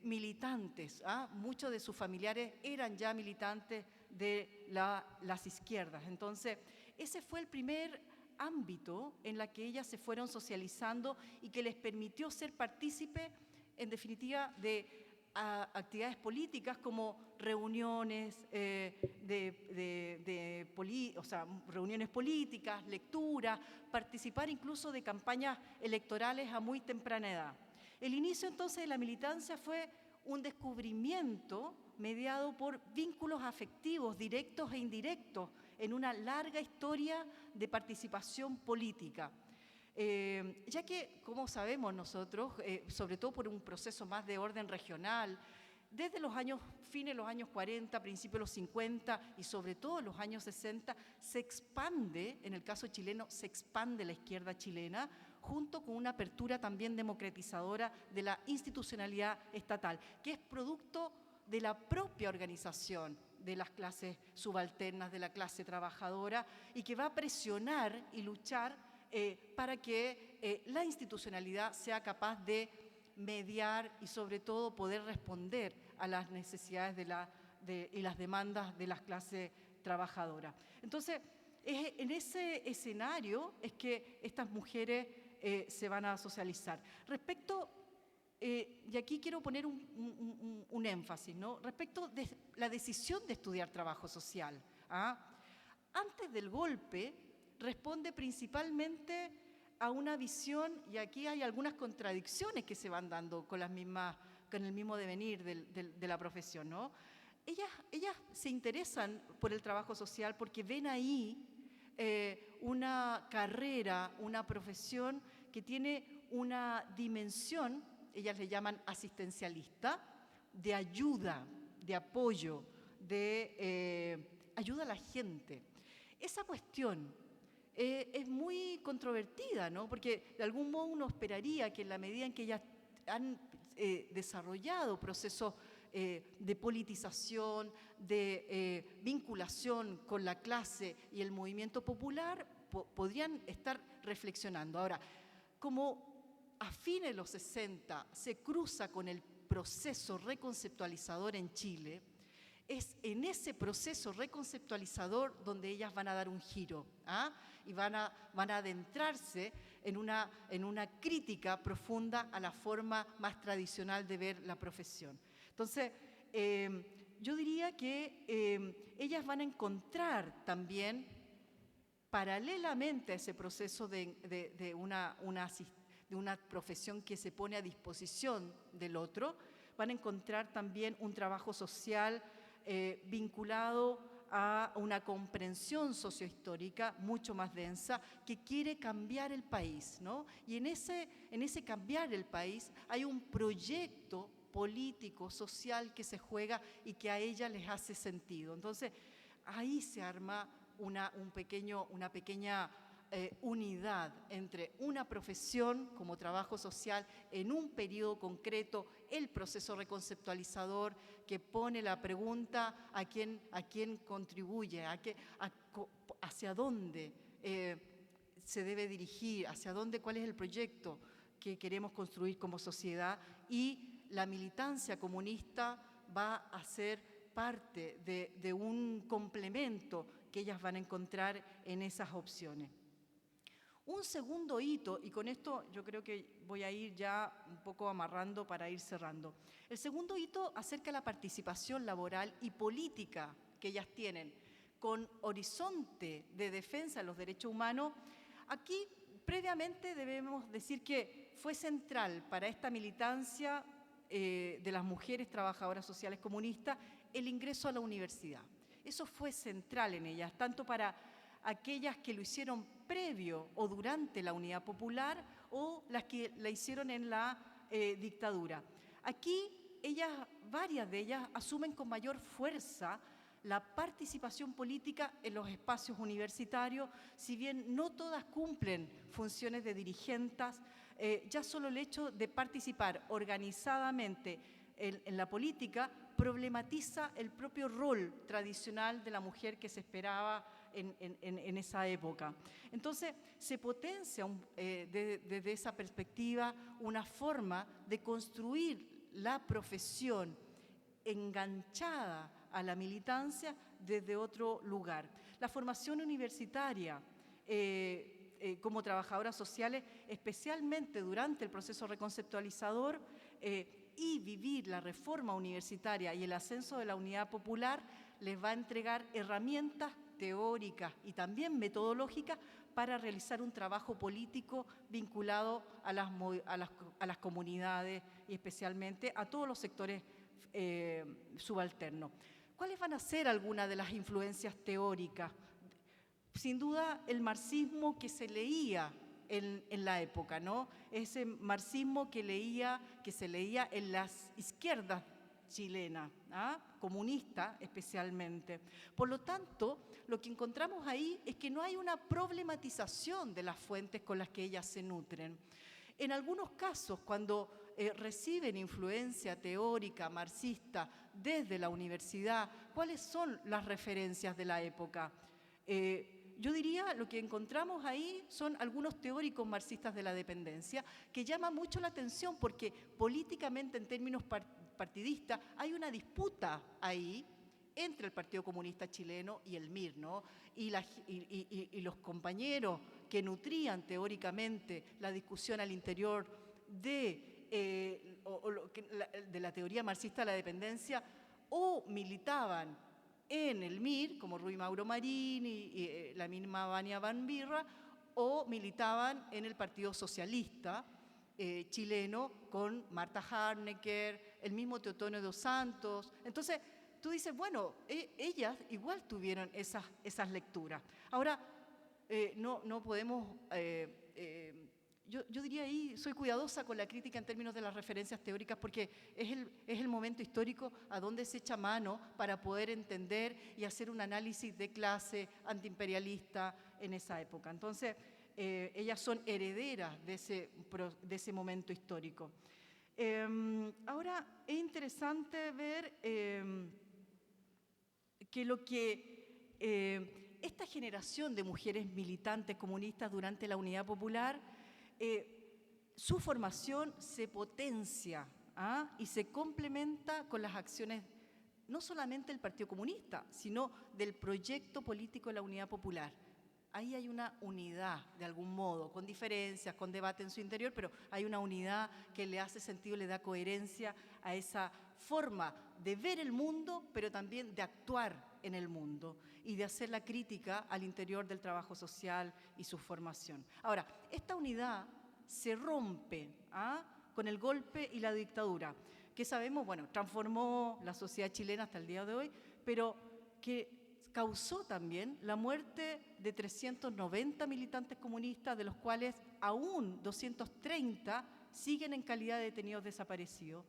militantes. ¿Ah? Muchos de sus familiares eran ya militantes de las izquierdas. Entonces, ese fue el primer ámbito en la que ellas se fueron socializando y que les permitió ser partícipes, en definitiva, de actividades políticas como reuniones, reuniones políticas, lecturas, participar incluso de campañas electorales a muy temprana edad. El inicio entonces de la militancia fue un descubrimiento mediado por vínculos afectivos directos e indirectos en una larga historia de participación política. Ya que, como sabemos nosotros, sobre todo por un proceso más de orden regional, desde los años, fines de los años 40, principios de los 50 y sobre todo en los años 60, se expande, en el caso chileno, se expande la izquierda chilena, junto con una apertura también democratizadora de la institucionalidad estatal, que es producto de la propia organización de las clases subalternas, de la clase trabajadora, y que va a presionar y luchar para que la institucionalidad sea capaz de mediar y sobre todo poder responder a las necesidades y las demandas de las clases trabajadoras. Entonces, en ese escenario es que estas mujeres se van a socializar. Respecto, y aquí quiero poner un énfasis, ¿no? Respecto de la decisión de estudiar trabajo social. Antes del golpe, responde principalmente a una visión, y aquí hay algunas contradicciones que se van dando con el mismo devenir de la profesión, ¿no? Ellas se interesan por el trabajo social porque ven ahí una carrera, una profesión que tiene una dimensión, ellas le llaman asistencialista, de ayuda, de apoyo, de ayuda a la gente. Esa cuestión es muy controvertida, ¿no? Porque de algún modo uno esperaría que en la medida en que ellas han desarrollado procesos de politización, de vinculación con la clase y el movimiento popular, podrían estar reflexionando. Ahora, como a fines de los 60 se cruza con el proceso reconceptualizador en Chile, es en ese proceso reconceptualizador donde ellas van a dar un giro, y van a adentrarse en una crítica profunda a la forma más tradicional de ver la profesión. Entonces, yo diría que ellas van a encontrar también, paralelamente a ese proceso de una profesión que se pone a disposición del otro, van a encontrar también un trabajo social vinculado a una comprensión sociohistórica mucho más densa que quiere cambiar el país, ¿no? Y en ese cambiar el país hay un proyecto político, social que se juega y que a ella les hace sentido. Entonces, ahí se arma una pequeña unidad entre una profesión como trabajo social en un periodo concreto, el proceso reconceptualizador que pone la pregunta a quién contribuye, hacia dónde se debe dirigir, cuál es el proyecto que queremos construir como sociedad, y la militancia comunista va a ser parte de un complemento que ellas van a encontrar en esas opciones. Un segundo hito, y con esto yo creo que voy a ir ya un poco amarrando para ir cerrando. El segundo hito acerca de la participación laboral y política que ellas tienen, con horizonte de defensa de los derechos humanos. Aquí, previamente, debemos decir que fue central para esta militancia de las mujeres trabajadoras sociales comunistas el ingreso a la universidad. Eso fue central en ellas, tanto para aquellas que lo hicieron previo o durante la Unidad Popular o las que la hicieron en la dictadura. Aquí varias de ellas asumen con mayor fuerza la participación política en los espacios universitarios, si bien no todas cumplen funciones de dirigentes, ya solo el hecho de participar organizadamente en la política problematiza el propio rol tradicional de la mujer que se esperaba en esa época. Entonces, se potencia desde esa perspectiva una forma de construir la profesión enganchada a la militancia desde otro lugar. La formación universitaria como trabajadoras sociales, especialmente durante el proceso reconceptualizador, y vivir la reforma universitaria y el ascenso de la Unidad Popular, les va a entregar herramientas teóricas y también metodológicas para realizar un trabajo político vinculado a las comunidades y especialmente a todos los sectores subalternos. ¿Cuáles van a ser algunas de las influencias teóricas? Sin duda, el marxismo que se leía en la época, ¿no? Ese marxismo que se leía en las izquierdas chilena, comunista especialmente. Por lo tanto, lo que encontramos ahí es que no hay una problematización de las fuentes con las que ellas se nutren. En algunos casos, cuando reciben influencia teórica marxista desde la universidad, ¿cuáles son las referencias de la época? Yo diría, lo que encontramos ahí son algunos teóricos marxistas de la dependencia que llaman mucho la atención porque políticamente, en términos partidistas, hay una disputa ahí entre el Partido Comunista Chileno y el MIR, ¿no? Y los compañeros que nutrían teóricamente la discusión al interior de la teoría marxista de la dependencia o militaban en el MIR, como Rui Mauro Marín y la misma Vania Van Birra, o militaban en el Partido Socialista chileno con Marta Harnecker, el mismo Teotonio dos Santos. Entonces, tú dices, bueno, ellas igual tuvieron esas lecturas. Ahora, no podemos... Yo diría ahí, soy cuidadosa con la crítica en términos de las referencias teóricas porque es el momento histórico a donde se echa mano para poder entender y hacer un análisis de clase antiimperialista en esa época. Entonces, ellas son herederas de ese momento histórico. Ahora, es interesante ver que esta generación de mujeres militantes comunistas durante la Unidad Popular, su formación se potencia y se complementa con las acciones no solamente del Partido Comunista, sino del proyecto político de la Unidad Popular. Ahí hay una unidad, de algún modo, con diferencias, con debate en su interior, pero hay una unidad que le hace sentido, le da coherencia a esa forma de ver el mundo, pero también de actuar en el mundo y de hacer la crítica al interior del trabajo social y su formación. Ahora, esta unidad se rompe con el golpe y la dictadura, que sabemos, bueno, transformó la sociedad chilena hasta el día de hoy, pero que causó también la muerte de 390 militantes comunistas, de los cuales aún 230 siguen en calidad de detenidos desaparecidos.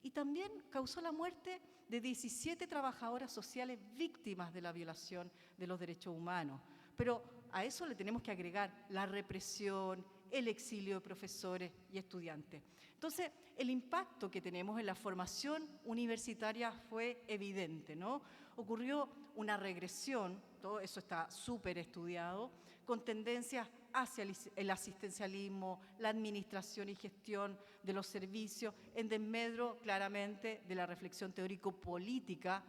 Y también causó la muerte de 17 trabajadoras sociales víctimas de la violación de los derechos humanos. Pero a eso le tenemos que agregar la represión, el exilio de profesores y estudiantes. Entonces, el impacto que tenemos en la formación universitaria fue evidente, ¿no? Ocurrió una regresión, todo eso está súper estudiado, con tendencias hacia el asistencialismo, la administración y gestión de los servicios, en desmedro claramente de la reflexión teórico-política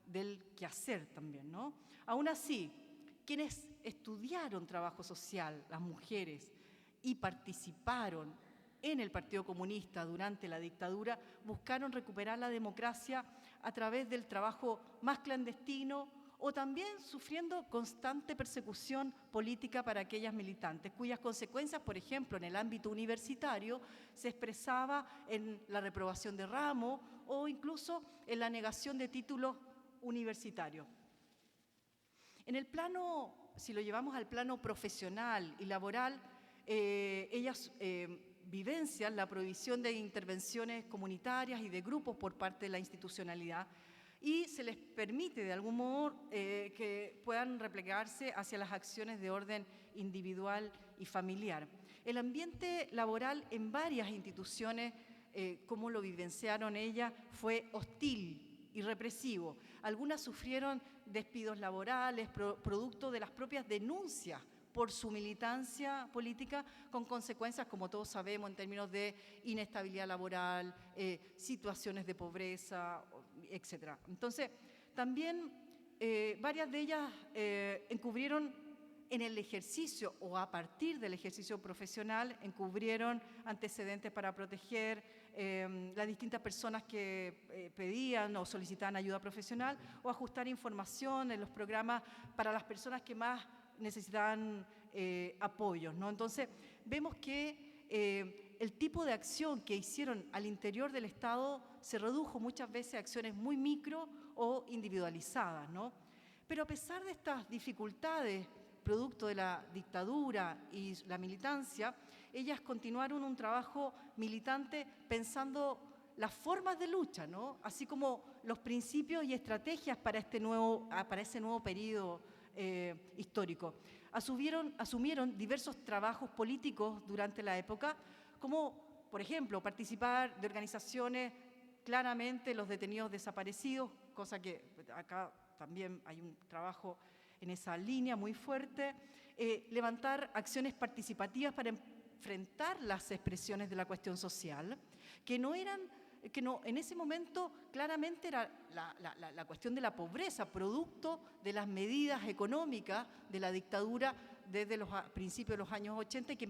del quehacer también, ¿no? Aún así, quienes estudiaron trabajo social, las mujeres, y participaron en el Partido Comunista durante la dictadura, buscaron recuperar la democracia a través del trabajo más clandestino o también sufriendo constante persecución política para aquellas militantes, cuyas consecuencias, por ejemplo, en el ámbito universitario, se expresaba en la reprobación de ramos o incluso en la negación de títulos universitarios. En el plano, si lo llevamos al plano profesional y laboral, ellas vivencian la prohibición de intervenciones comunitarias y de grupos por parte de la institucionalidad y se les permite de algún modo que puedan replegarse hacia las acciones de orden individual y familiar. El ambiente laboral en varias instituciones, como lo vivenciaron ellas, fue hostil y represivo. Algunas sufrieron despidos laborales, producto de las propias denuncias por su militancia política, con consecuencias, como todos sabemos, en términos de inestabilidad laboral, situaciones de pobreza, etc. Entonces, también varias de ellas encubrieron en el ejercicio o a partir del ejercicio profesional, encubrieron antecedentes para proteger las distintas personas que pedían o solicitaban ayuda profesional o ajustar información en los programas para las personas que más necesitaban apoyos, ¿no? Entonces, vemos que el tipo de acción que hicieron al interior del Estado se redujo muchas veces a acciones muy micro o individualizadas, ¿no? Pero a pesar de estas dificultades, producto de la dictadura y la militancia, ellas continuaron un trabajo militante pensando las formas de lucha, ¿no? Así como los principios y estrategias para ese nuevo periodo histórico. Asumieron diversos trabajos políticos durante la época, como, por ejemplo, participar de organizaciones, claramente los detenidos desaparecidos, cosa que acá también hay un trabajo en esa línea muy fuerte, levantar acciones participativas para enfrentar las expresiones de la cuestión social, que en ese momento claramente era la cuestión de la pobreza, producto de las medidas económicas de la dictadura desde los principios de los años 80 y que